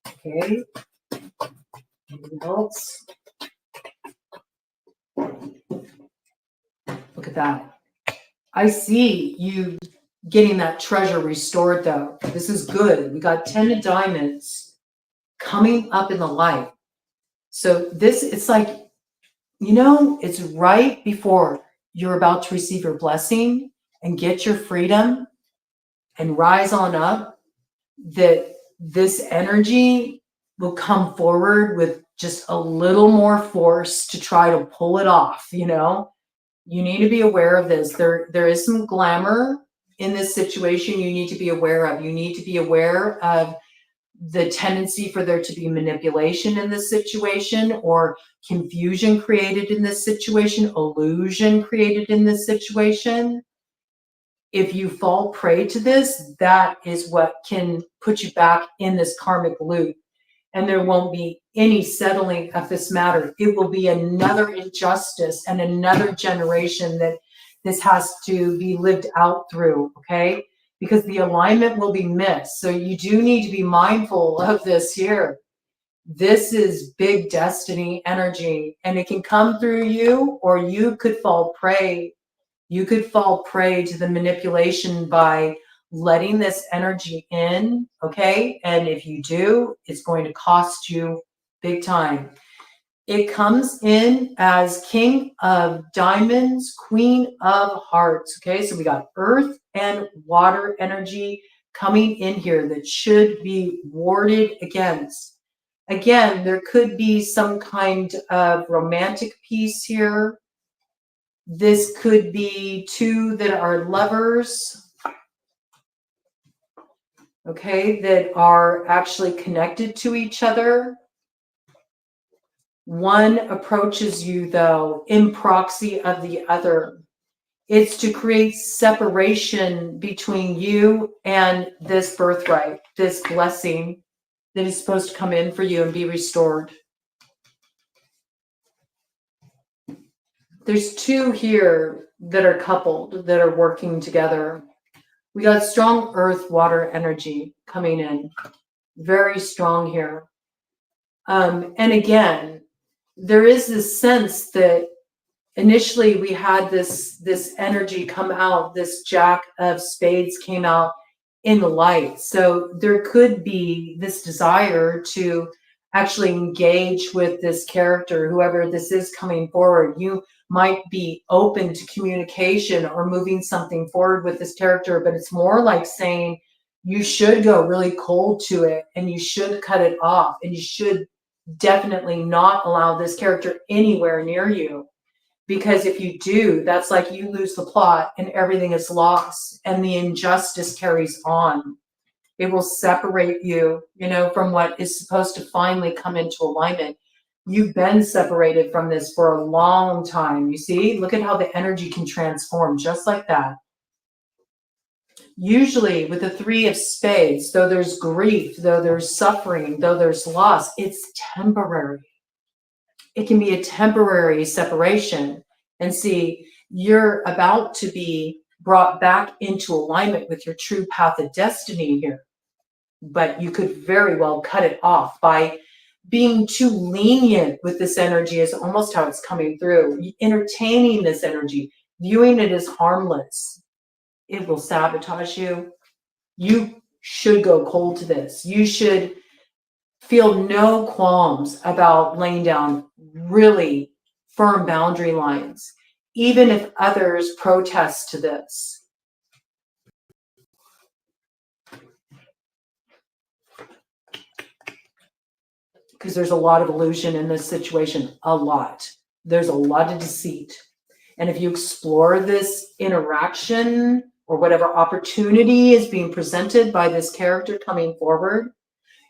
Speaker 1: Okay. Anything else? Look at that. I see you getting that treasure restored, though. This is good. We got 10 of diamonds coming up in the light. So this, it's like, you know, it's right before you're about to receive your blessing and get your freedom and rise on up, that this energy will come forward with just a little more force to try to pull it off, you know? You need to be aware of this. There is some glamour in this situation you need to be aware of. You need to be aware of the tendency for there to be manipulation in this situation, or confusion created in this situation, illusion created in this situation. If you fall prey to this, that is what can put you back in this karmic loop. And there won't be any settling of this matter. It will be another injustice and another generation that this has to be lived out through, okay? Because the alignment will be missed. So you do need to be mindful of this here. This is big destiny energy, and it can come through you, or you could fall prey. You could fall prey to the manipulation by letting this energy in, okay? And if you do, it's going to cost you big time. It comes in as King of Diamonds, Queen of Hearts, okay? So we got earth and water energy coming in here that should be warded against. Again, there could be some kind of romantic piece here. This could be two that are lovers, okay, that are actually connected to each other. One approaches you, though, in proxy of the other. It's to create separation between you and this birthright, this blessing that is supposed to come in for you and be restored. There's two here that are coupled, that are working together. We got strong earth, water energy coming in. Very strong here. And again, there is this sense that initially we had this energy come out, this Jack of Spades came out in the light. So there could be this desire to actually engage with this character, whoever this is coming forward. You might be open to communication or moving something forward with this character, but it's more like saying you should go really cold to it and you should cut it off, and you should definitely not allow this character anywhere near you. Because if you do, that's like you lose the plot and everything is lost and the injustice carries on. It will separate you, from what is supposed to finally come into alignment. You've been separated from this for a long time. You see, look at how the energy can transform just like that. Usually with the Three of Spades, though there's grief, though there's suffering, though there's loss, it's temporary. It can be a temporary separation. And see, you're about to be brought back into alignment with your true path of destiny here. But you could very well cut it off by being too lenient with this energy, is almost how it's coming through. Entertaining this energy, viewing it as harmless. It will sabotage you. You should go cold to this. You should feel no qualms about laying down really firm boundary lines, even if others protest to this. Because there's a lot of illusion in this situation, a lot. There's a lot of deceit. And if you explore this interaction or whatever opportunity is being presented by this character coming forward,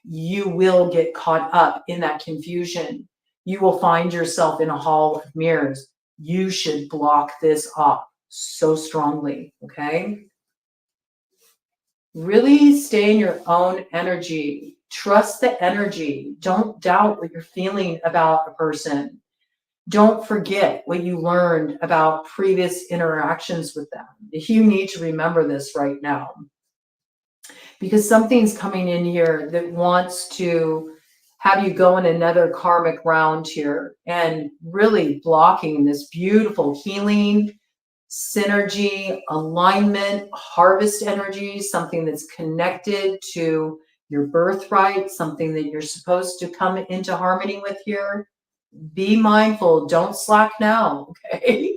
Speaker 1: you will get caught up in that confusion. You will find yourself in a hall of mirrors. You should block this off so strongly, okay? Really stay in your own energy. Trust the energy. Don't doubt what you're feeling about a person. Don't forget what you learned about previous interactions with them. You need to remember this right now. Because something's coming in here that wants to have you go in another karmic round here and really blocking this beautiful healing, synergy, alignment, harvest energy, something that's connected to your birthright, something that you're supposed to come into harmony with here. Be mindful. Don't slack now, okay?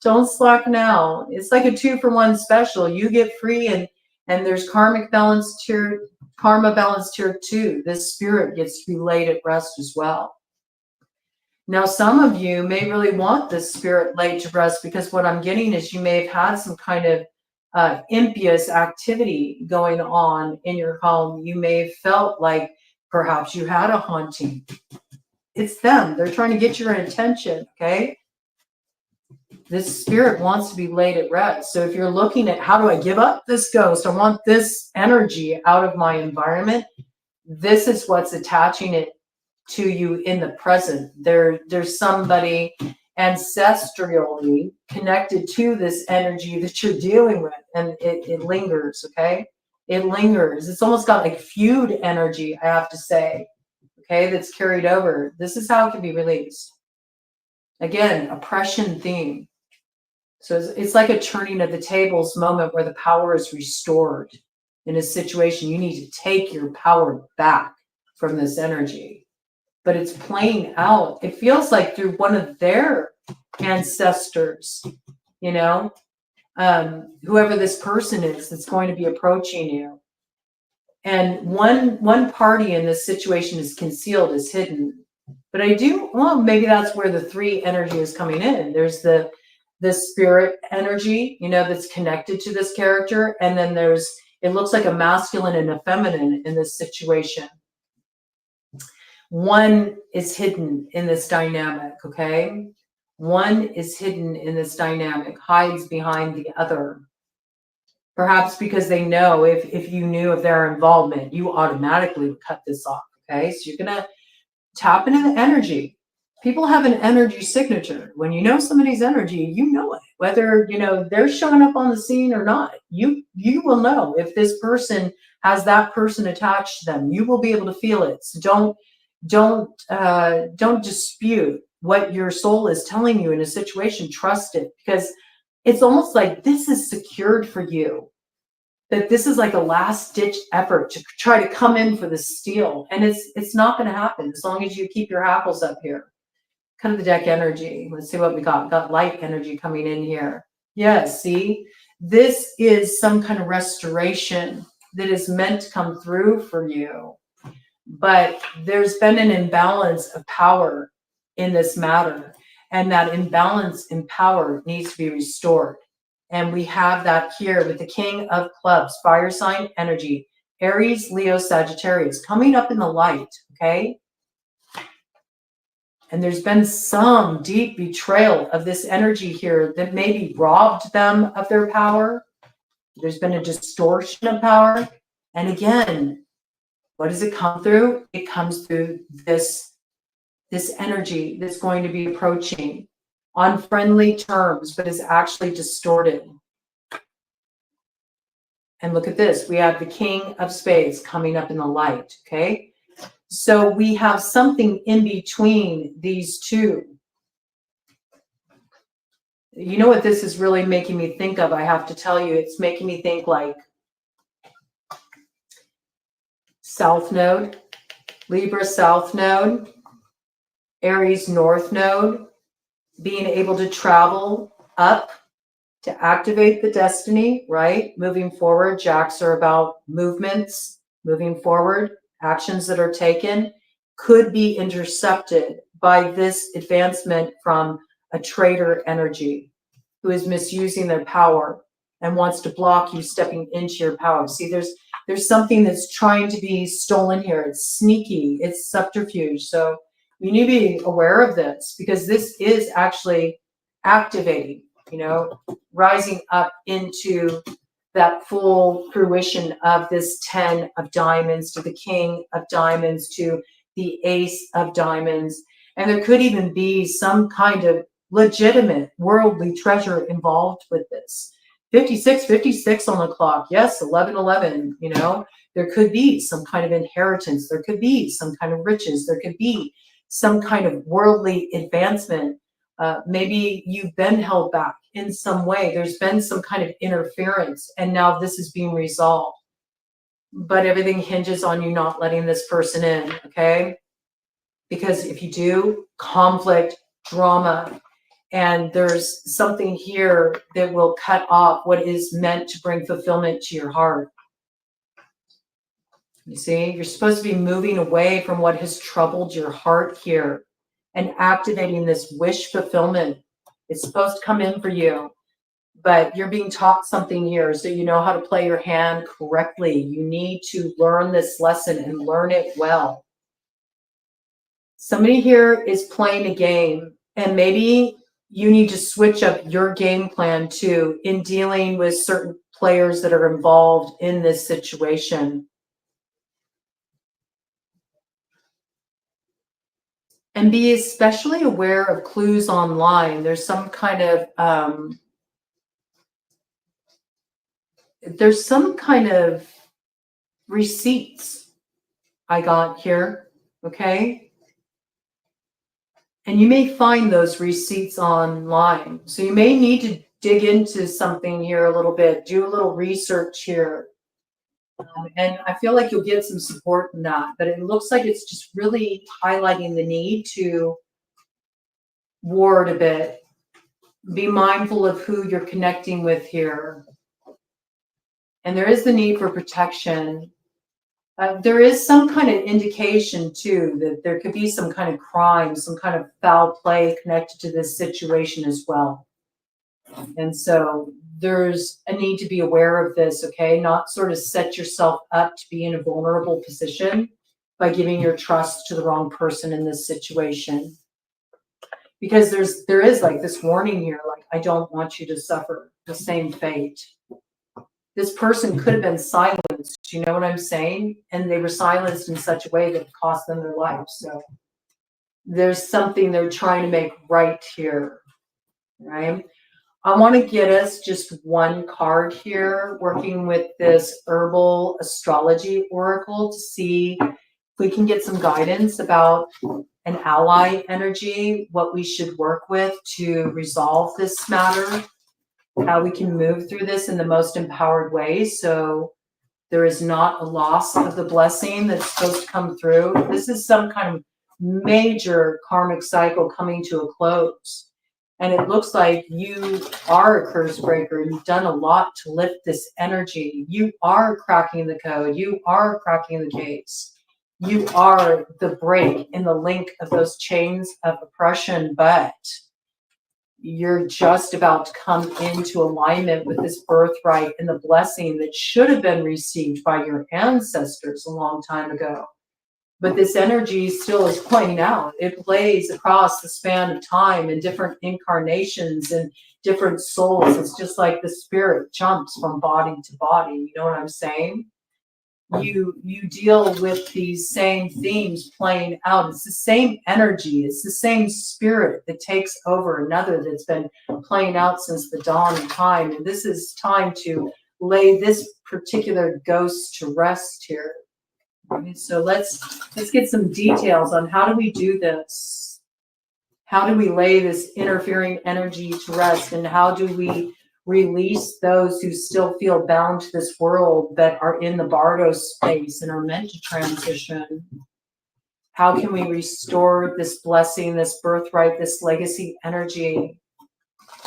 Speaker 1: Don't slack now. It's like a 2-for-1 special. You get free and there's karmic balance tier, karma balance tier 2. This spirit gets to be laid at rest as well. Now, some of you may really want this spirit laid to rest, because what I'm getting is you may have had some kind of impious activity going on in your home. You may have felt like perhaps you had a haunting. It's them. They're trying to get your attention, okay? This spirit wants to be laid at rest. So if you're looking at how do I give up this ghost, I want this energy out of my environment, this is what's attaching it to you in the present. There's somebody ancestrally connected to this energy that you're dealing with, and it lingers, okay? It lingers. It's almost got like feud energy, I have to say, okay, that's carried over. This is how it can be released. Again, oppression theme. So it's like a turning of the tables moment where the power is restored in a situation. You need to take your power back from this energy. But it's playing out. It feels like through one of their ancestors, whoever this person is that's going to be approaching you. And one party in this situation is concealed, is hidden. But maybe that's where the 3 energy is coming in. There's the spirit energy, that's connected to this character. And then it looks like a masculine and a feminine in this situation. One is hidden in this dynamic, okay? One is hidden in this dynamic, hides behind the other. Perhaps because they know if you knew of their involvement, you automatically would cut this off, okay? So you're going to tap into the energy. People have an energy signature. When you know somebody's energy, you know it. Whether they're showing up on the scene or not, you will know if this person has that person attached to them. You will be able to feel it. So don't dispute what your soul is telling you in a situation. Trust it, because it's almost like this is secured for you. That this is like a last ditch effort to try to come in for the steal, and it's not going to happen as long as you keep your hackles up here. Kind of the deck energy. Let's see what we got. Got light energy coming in here. Yes, see, this is some kind of restoration that is meant to come through for you. But there's been an imbalance of power in this matter, and that imbalance in power needs to be restored. And we have that here with the King of Clubs, fire sign energy, Aries, Leo, Sagittarius, coming up in the light, okay? And there's been some deep betrayal of this energy here that maybe robbed them of their power. There's been a distortion of power. And again, what does it come through? It comes through this energy that's going to be approaching on friendly terms, but is actually distorted. And look at this. We have the King of Spades coming up in the light, okay? So we have something in between these two. You know what this is really making me think of? I have to tell you, it's making me think like South Node, Libra South Node, Aries North Node, being able to travel up to activate the destiny, right? Moving forward. Jacks are about movements, moving forward, actions that are taken, could be intercepted by this advancement from a traitor energy who is misusing their power and wants to block you stepping into your power. See, there's something that's trying to be stolen here. It's sneaky, it's subterfuge. So you need to be aware of this, because this is actually activating, rising up into that full fruition of this 10 of diamonds to the King of diamonds to the Ace of diamonds. And there could even be some kind of legitimate worldly treasure involved with this. 56 on the clock. Yes, 11. There could be some kind of inheritance. There could be some kind of riches. There could be some kind of worldly advancement. Maybe you've been held back in some way. There's been some kind of interference, and now this is being resolved. But everything hinges on you not letting this person in, okay? Because if you do, conflict, drama, and there's something here that will cut off what is meant to bring fulfillment to your heart. You see, you're supposed to be moving away from what has troubled your heart here and activating this wish fulfillment. It's supposed to come in for you, but you're being taught something here, so you know how to play your hand correctly. You need to learn this lesson and learn it well. Somebody here is playing a game, and maybe you need to switch up your game plan too in dealing with certain players that are involved in this situation. And be especially aware of clues online. There's some kind of receipts I got here, okay? And you may find those receipts online. So you may need to dig into something here a little bit, do a little research here. And I feel like you'll get some support in that, but it looks like it's just really highlighting the need to ward a bit. Be mindful of who you're connecting with here. And there is the need for protection. There is some kind of indication too that there could be some kind of crime, some kind of foul play connected to this situation as well. And so there's a need to be aware of this, okay? Not sort of set yourself up to be in a vulnerable position by giving your trust to the wrong person in this situation. Because there is like this warning here, like, I don't want you to suffer the same fate. This person could have been silenced, you know what I'm saying? And they were silenced in such a way that it cost them their life. So There's something they're trying to make right here, right? I want to get us just one card here, working with this herbal astrology oracle to see if we can get some guidance about an ally energy, what we should work with to resolve this matter, how we can move through this in the most empowered way so there is not a loss of the blessing that's supposed to come through. This is some kind of major karmic cycle coming to a close. And it looks like you are a curse breaker. You've done a lot to lift this energy. You are cracking the code. You are cracking the case. You are the break in the link of those chains of oppression, but you're just about to come into alignment with this birthright and the blessing that should have been received by your ancestors a long time ago. But this energy still is playing out. It plays across the span of time in different incarnations and different souls. It's just like the spirit jumps from body to body. You know what I'm saying? You deal with these same themes playing out. It's the same energy. It's the same spirit that takes over another that's been playing out since the dawn of time. And this is time to lay this particular ghost to rest here. Right? So let's get some details on how do we do this? How do we lay this interfering energy to rest? And how do we release those who still feel bound to this world that are in the Bardo space and are meant to transition? How can we restore this blessing, this birthright, this legacy energy?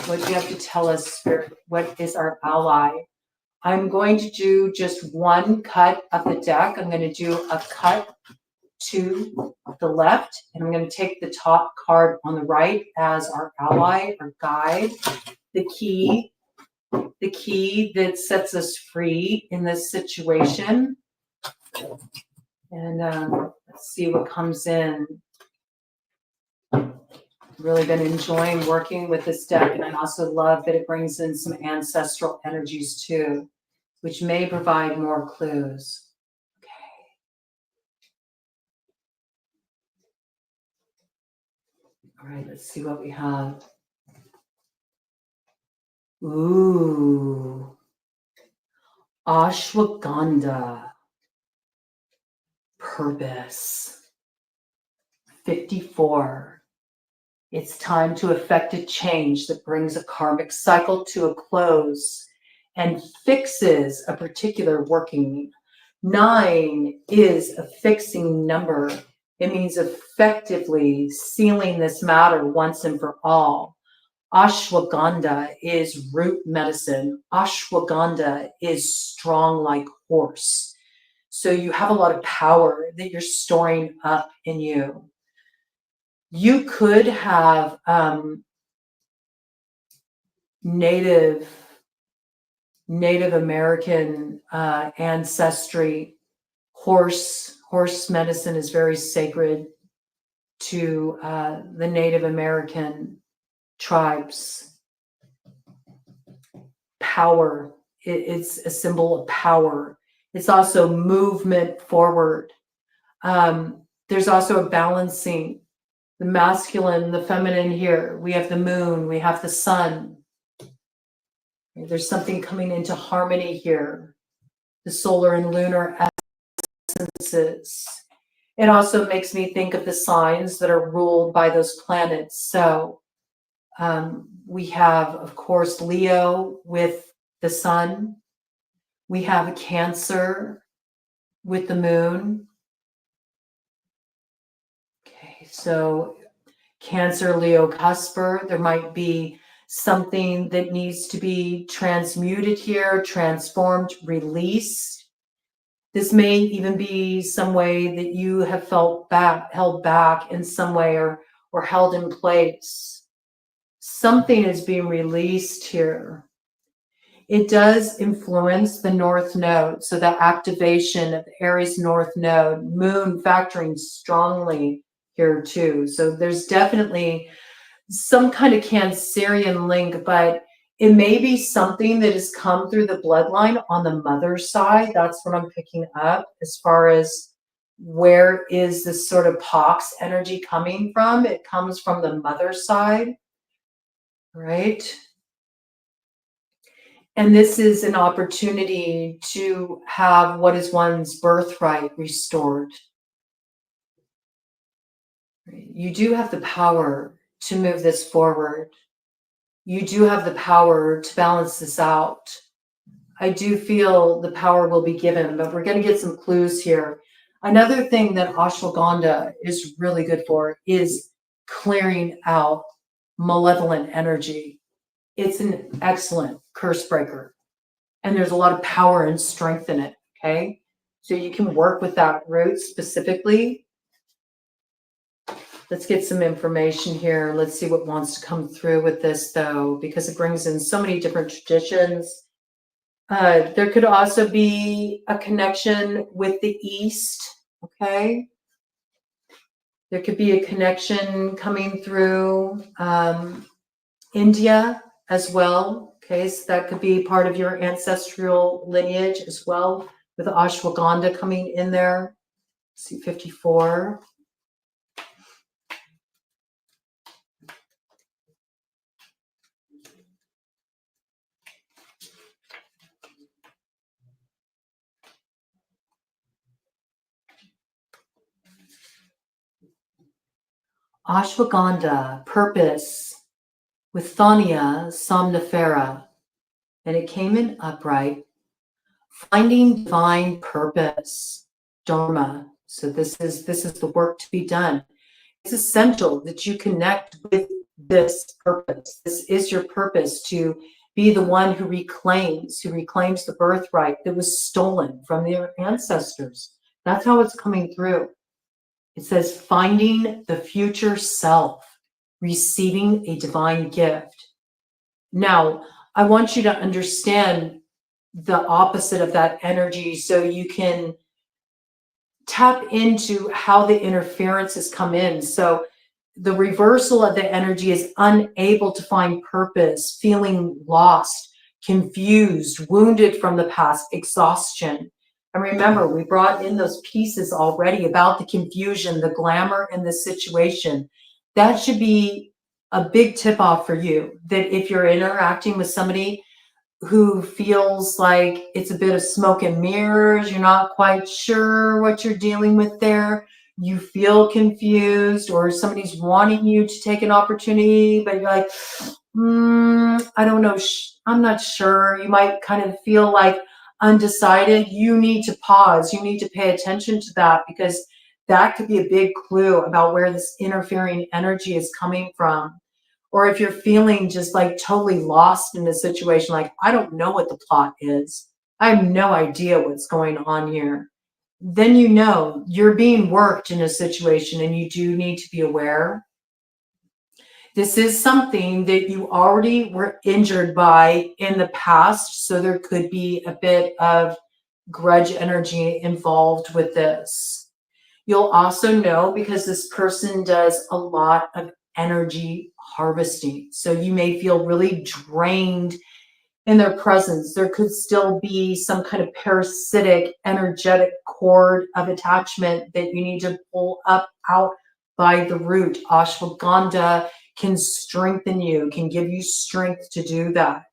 Speaker 1: What do you have to tell us, Spirit? What is our ally? I'm going to do just one cut of the deck. I'm going to do a cut to the left, and I'm going to take the top card on the right as our ally, our guide, the key that sets us free in this situation. And let's see what comes in. Really been enjoying working with this deck, and I also love that it brings in some ancestral energies too, which may provide more clues. Okay. All right, let's see what we have. Ooh. Ashwagandha. Purpose. 54. It's time to effect a change that brings a karmic cycle to a close and fixes a particular working. 9 is a fixing number. It means effectively sealing this matter once and for all. Ashwagandha is root medicine. Ashwagandha is strong like horse. So you have a lot of power that you're storing up in you. You could have Native American ancestry. Horse medicine is very sacred to the Native American tribes. Power. It's a symbol of power. It's also movement forward. There's also a balancing. The masculine, the feminine here. We have the moon, we have the sun. There's something coming into harmony here. The solar and lunar essences. It also makes me think of the signs that are ruled by those planets. So we have, of course, Leo with the sun. We have Cancer with the moon. Okay, so Cancer, Leo, Cusper, there might be something that needs to be transmuted here, transformed, released. This may even be some way that you have felt held back in some way or held in place. Something is being released here. It does influence the North Node, so that activation of the Aries North Node, moon factoring strongly here too. So there's definitely some kind of Cancerian link, but it may be something that has come through the bloodline on the mother's side. That's what I'm picking up as far as where is this sort of pox energy coming from? It comes from the mother side, right? And this is an opportunity to have what is one's birthright restored. You do have the power to move this forward. You do have the power to balance this out. I do feel the power will be given, but we're going to get some clues here. Another thing that ashwagandha is really good for is clearing out malevolent energy. It's an excellent curse breaker, and there's a lot of power and strength in it, okay? So you can work with that root specifically. Let's get some information here. Let's see what wants to come through with this, though, because it brings in so many different traditions. There could also be a connection with the East, okay? There could be a connection coming through India as well, okay? So that could be part of your ancestral lineage as well, with ashwagandha coming in there. See 54. Ashwagandha, purpose, with Thania somnifera, and it came in upright. Finding divine purpose, Dharma. So this is the work to be done. It's essential that you connect with this purpose. This is your purpose, to be the one who reclaims the birthright that was stolen from your ancestors. That's how it's coming through. It says finding the future self, receiving a divine gift. Now, I want you to understand the opposite of that energy so you can tap into how the interference has come in. So the reversal of the energy is unable to find purpose, feeling lost, confused, wounded from the past, exhaustion. And remember, we brought in those pieces already about the confusion, the glamour in the situation. That should be a big tip off for you, that if you're interacting with somebody who feels like it's a bit of smoke and mirrors, you're not quite sure what you're dealing with there, you feel confused, or somebody's wanting you to take an opportunity, but you're like, I don't know, I'm not sure. You might kind of feel like undecided. You need to pause. You need to pay attention to that, because that could be a big clue about where this interfering energy is coming from. Or if you're feeling just like totally lost in a situation, like, I don't know what the plot is, I have no idea what's going on here, then you know you're being worked in a situation and you do need to be aware. This is something that you already were injured by in the past, so there could be a bit of grudge energy involved with this. You'll also know because this person does a lot of energy harvesting. So you may feel really drained in their presence. There could still be some kind of parasitic, energetic cord of attachment that you need to pull up out by the root. Ashwagandha can strengthen you, can give you strength to do that.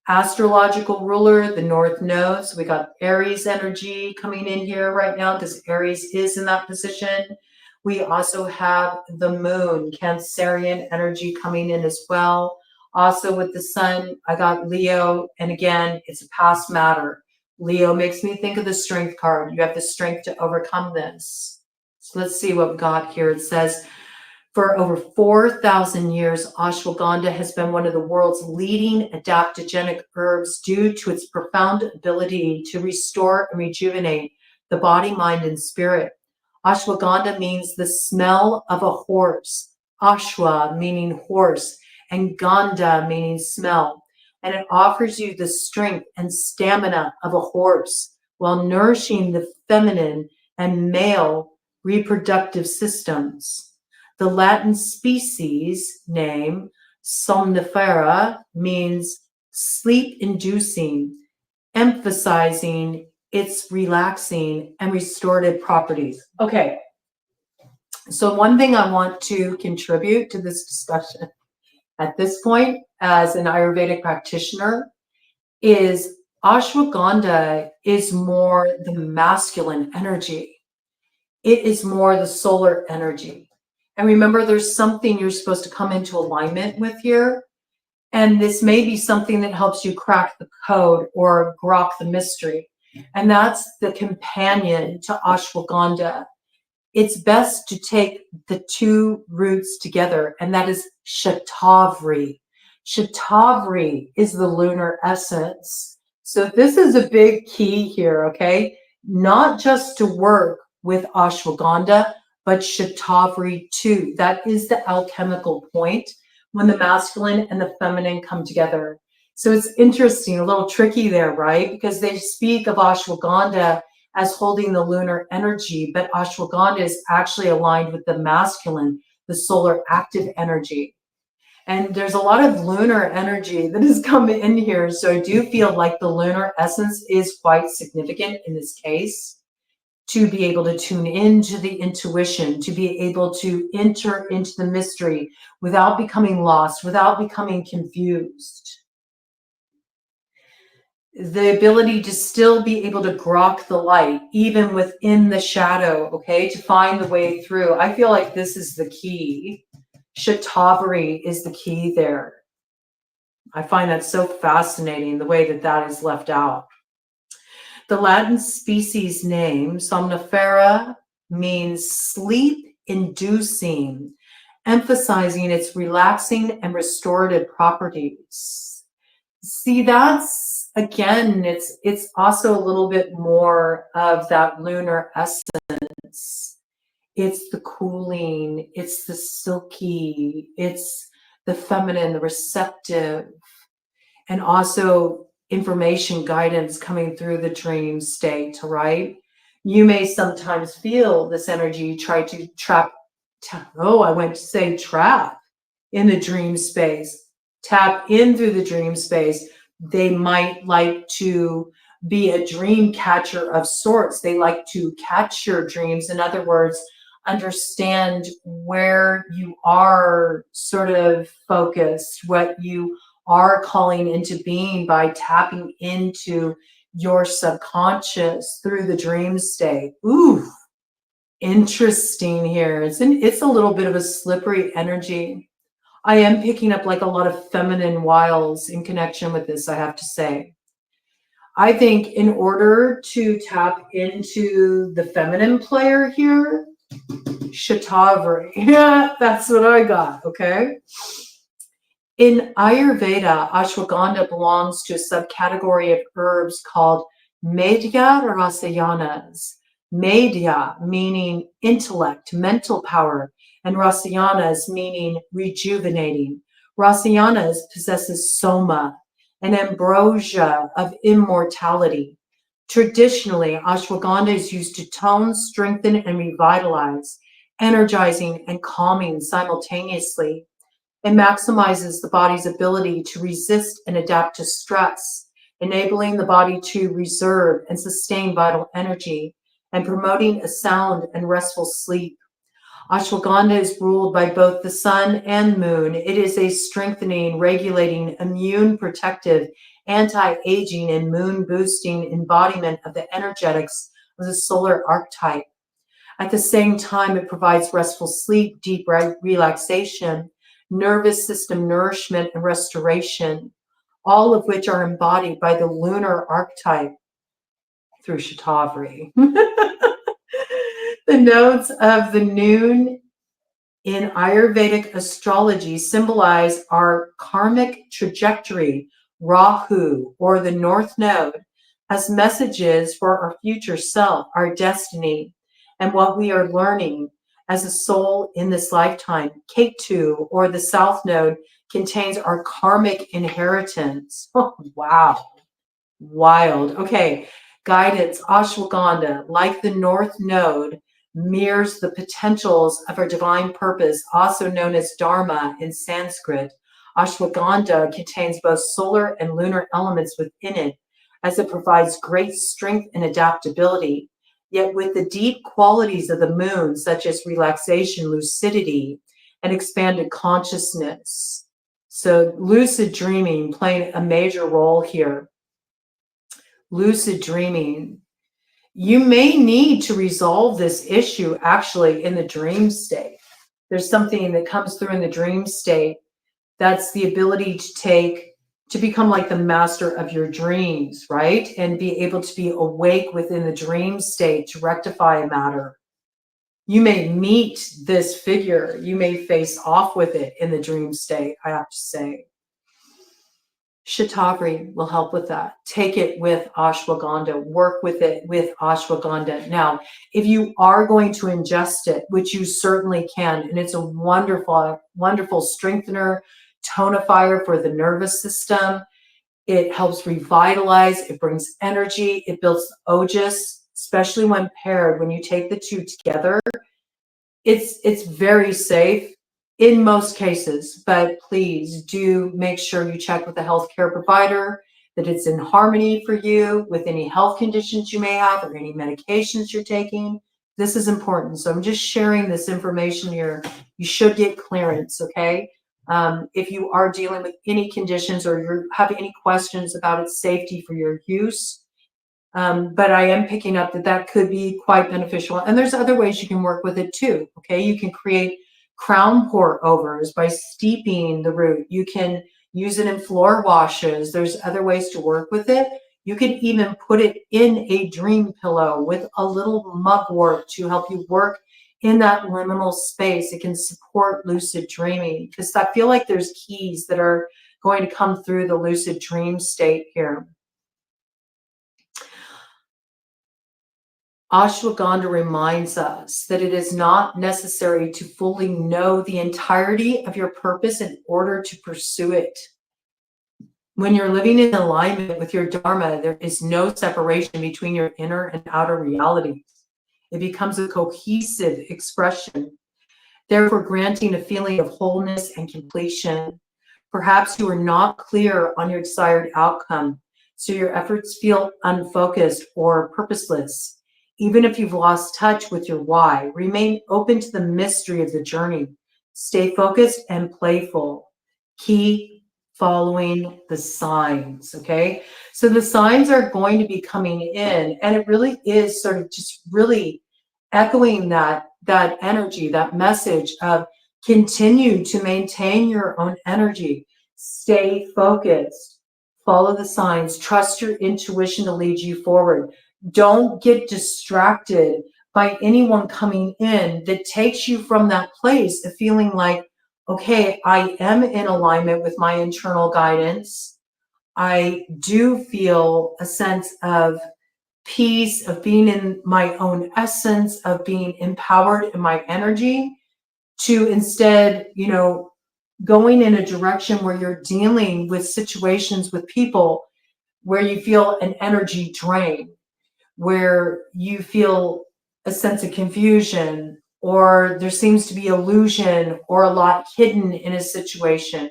Speaker 1: Astrological ruler, the North Node. So we got Aries energy coming in here right now because Aries is in that position. We also have the moon, Cancerian energy coming in as well. Also with the sun, I got Leo. And again, it's a past matter. Leo makes me think of the strength card. You have the strength to overcome this. So let's see what we got here. It says, for over 4,000 years, ashwagandha has been one of the world's leading adaptogenic herbs due to its profound ability to restore and rejuvenate the body, mind, and spirit. Ashwagandha means the smell of a horse. Ashwa meaning horse, and gandha meaning smell. And it offers you the strength and stamina of a horse while nourishing the feminine and male reproductive systems. The Latin species name, somnifera, means sleep-inducing, emphasizing its relaxing and restorative properties. Okay, so one thing I want to contribute to this discussion at this point as an Ayurvedic practitioner is ashwagandha is more the masculine energy. It is more the solar energy. And remember, there's something you're supposed to come into alignment with here. And this may be something that helps you crack the code or grok the mystery. And that's the companion to ashwagandha. It's best to take the two roots together, and that is Shatavari. Shatavari is the lunar essence. So this is a big key here, okay? Not just to work with ashwagandha, but Shatavari too. That is the alchemical point when the masculine and the feminine come together. So it's interesting, a little tricky there, right? Because they speak of ashwagandha as holding the lunar energy, but ashwagandha is actually aligned with the masculine, the solar active energy. And there's a lot of lunar energy that has come in here. So I do feel like the lunar essence is quite significant in this case, to be able to tune into the intuition, to be able to enter into the mystery without becoming lost, without becoming confused. The ability to still be able to grok the light, even within the shadow, okay, to find the way through. I feel like this is the key. Shatavari is the key there. I find that so fascinating, the way that that is left out. The Latin species name, somnifera, means sleep-inducing, emphasizing its relaxing and restorative properties. See, that's, again, it's also a little bit more of that lunar essence. It's the cooling, it's the silky, it's the feminine, the receptive, and also information guidance coming through the dream state, right? You may sometimes feel this energy try to trap in the dream space, tap in through the dream space. They might like to be a dream catcher of sorts. They like to catch your dreams. In other words, understand where you are sort of focused, what you are calling into being by tapping into your subconscious through the dream state. Ooh, interesting here. It's a little bit of a slippery energy. I am picking up like a lot of feminine wiles in connection with this, I have to say. I think in order to tap into the feminine player here, Shatavari. Yeah, that's what I got, okay? In Ayurveda, ashwagandha belongs to a subcategory of herbs called Medhya Rasayanas. Medhya meaning intellect, mental power, and Rasayanas meaning rejuvenating. Rasayanas possesses soma, an ambrosia of immortality. Traditionally, ashwagandha is used to tone, strengthen, and revitalize, energizing and calming simultaneously. It maximizes the body's ability to resist and adapt to stress, enabling the body to reserve and sustain vital energy, and promoting a sound and restful sleep. Ashwagandha is ruled by both the sun and moon. It is a strengthening, regulating, immune protective, anti-aging, and moon boosting embodiment of the energetics of the solar archetype. At the same time, it provides restful sleep, deep relaxation, nervous system nourishment, and restoration, all of which are embodied by the lunar archetype through Shatavari. The nodes of the noon in Ayurvedic astrology symbolize our karmic trajectory, Rahu, or the North Node, as messages for our future self, our destiny, and what we are learning as a soul in this lifetime. Ketu, or the South Node, contains our karmic inheritance. Oh, wow. Wild. Okay. Guidance, ashwagandha, like the North Node, mirrors the potentials of our divine purpose, also known as Dharma in Sanskrit. Ashwagandha contains both solar and lunar elements within it, as it provides great strength and adaptability. Yet with the deep qualities of the moon, such as relaxation, lucidity, and expanded consciousness. So lucid dreaming playing a major role here. Lucid dreaming. You may need to resolve this issue actually in the dream state. There's something that comes through in the dream state. That's the ability to become like the master of your dreams, right? And be able to be awake within the dream state to rectify a matter. You may meet this figure. You may face off with it in the dream state, I have to say. Shatavari will help with that. Take it with ashwagandha. Work with it with ashwagandha. Now, if you are going to ingest it, which you certainly can, and it's a wonderful, wonderful strengthener, tonifier for the nervous system. It helps revitalize. It brings energy. It builds ojas, especially when paired. When you take the two together, it's very safe in most cases, but please do make sure you check with the healthcare provider that it's in harmony for you with any health conditions you may have or any medications you're taking. This is important. So I'm just sharing this information here. You should get clearance, okay? If you are dealing with any conditions or you have any questions about its safety for your use, but I am picking up that could be quite beneficial. And there's other ways you can work with it too, okay? You can create crown pour overs by steeping the root. You can use it in floor washes. There's other ways to work with it. You can even put it in a dream pillow with a little mugwort to help you work in that liminal space. It can support lucid dreaming because I feel like there's keys that are going to come through the lucid dream state here. Ashwagandha reminds us that it is not necessary to fully know the entirety of your purpose in order to pursue it. When you're living in alignment with your dharma, there is no separation between your inner and outer realities. It becomes a cohesive expression, therefore granting a feeling of wholeness and completion. Perhaps you are not clear on your desired outcome, so your efforts feel unfocused or purposeless. Even if you've lost touch with your why, remain open to the mystery of the journey. Stay focused and playful. Keep following the signs, okay? So the signs are going to be coming in, and it really is sort of just really echoing that energy, that message of continue to maintain your own energy. Stay focused. Follow the signs. Trust your intuition to lead you forward. Don't get distracted by anyone coming in that takes you from that place of feeling like, okay, I am in alignment with my internal guidance. I do feel a sense of peace, of being in my own essence, of being empowered in my energy, to instead, going in a direction where you're dealing with situations with people where you feel an energy drain, where you feel a sense of confusion, or there seems to be illusion or a lot hidden in a situation.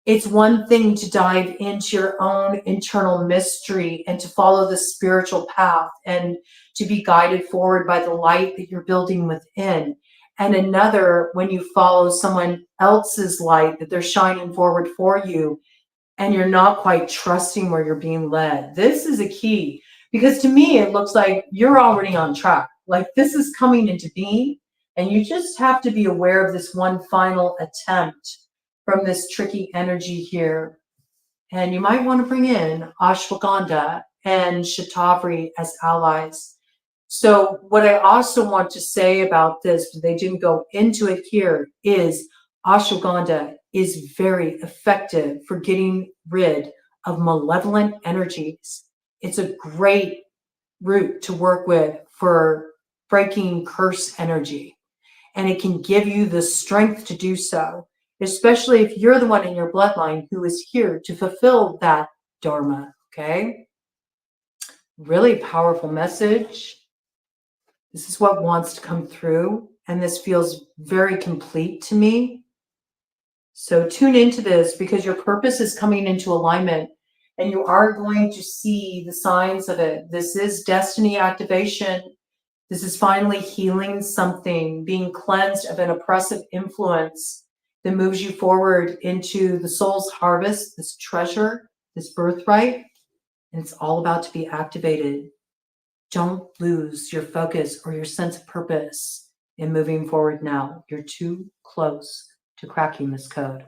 Speaker 1: It's one thing to dive into your own internal mystery and to follow the spiritual path and to be guided forward by the light that you're building within. And another when you follow someone else's light that they're shining forward for you and you're not quite trusting where you're being led. This is a key. Because to me, it looks like you're already on track. Like this is coming into being, and you just have to be aware of this one final attempt from this tricky energy here. And you might want to bring in ashwagandha and shatavari as allies. So what I also want to say about this, they didn't go into it here, is ashwagandha is very effective for getting rid of malevolent energies. It's a great root to work with for breaking curse energy. And it can give you the strength to do so, especially if you're the one in your bloodline who is here to fulfill that dharma, okay? Really powerful message. This is what wants to come through, and this feels very complete to me. So tune into this because your purpose is coming into alignment. and you are going to see the signs of it. This is destiny activation. This is finally healing something, being cleansed of an oppressive influence that moves you forward into the soul's harvest, this treasure, this birthright, and it's all about to be activated. Don't lose your focus or your sense of purpose in moving forward now. You're too close to cracking this code.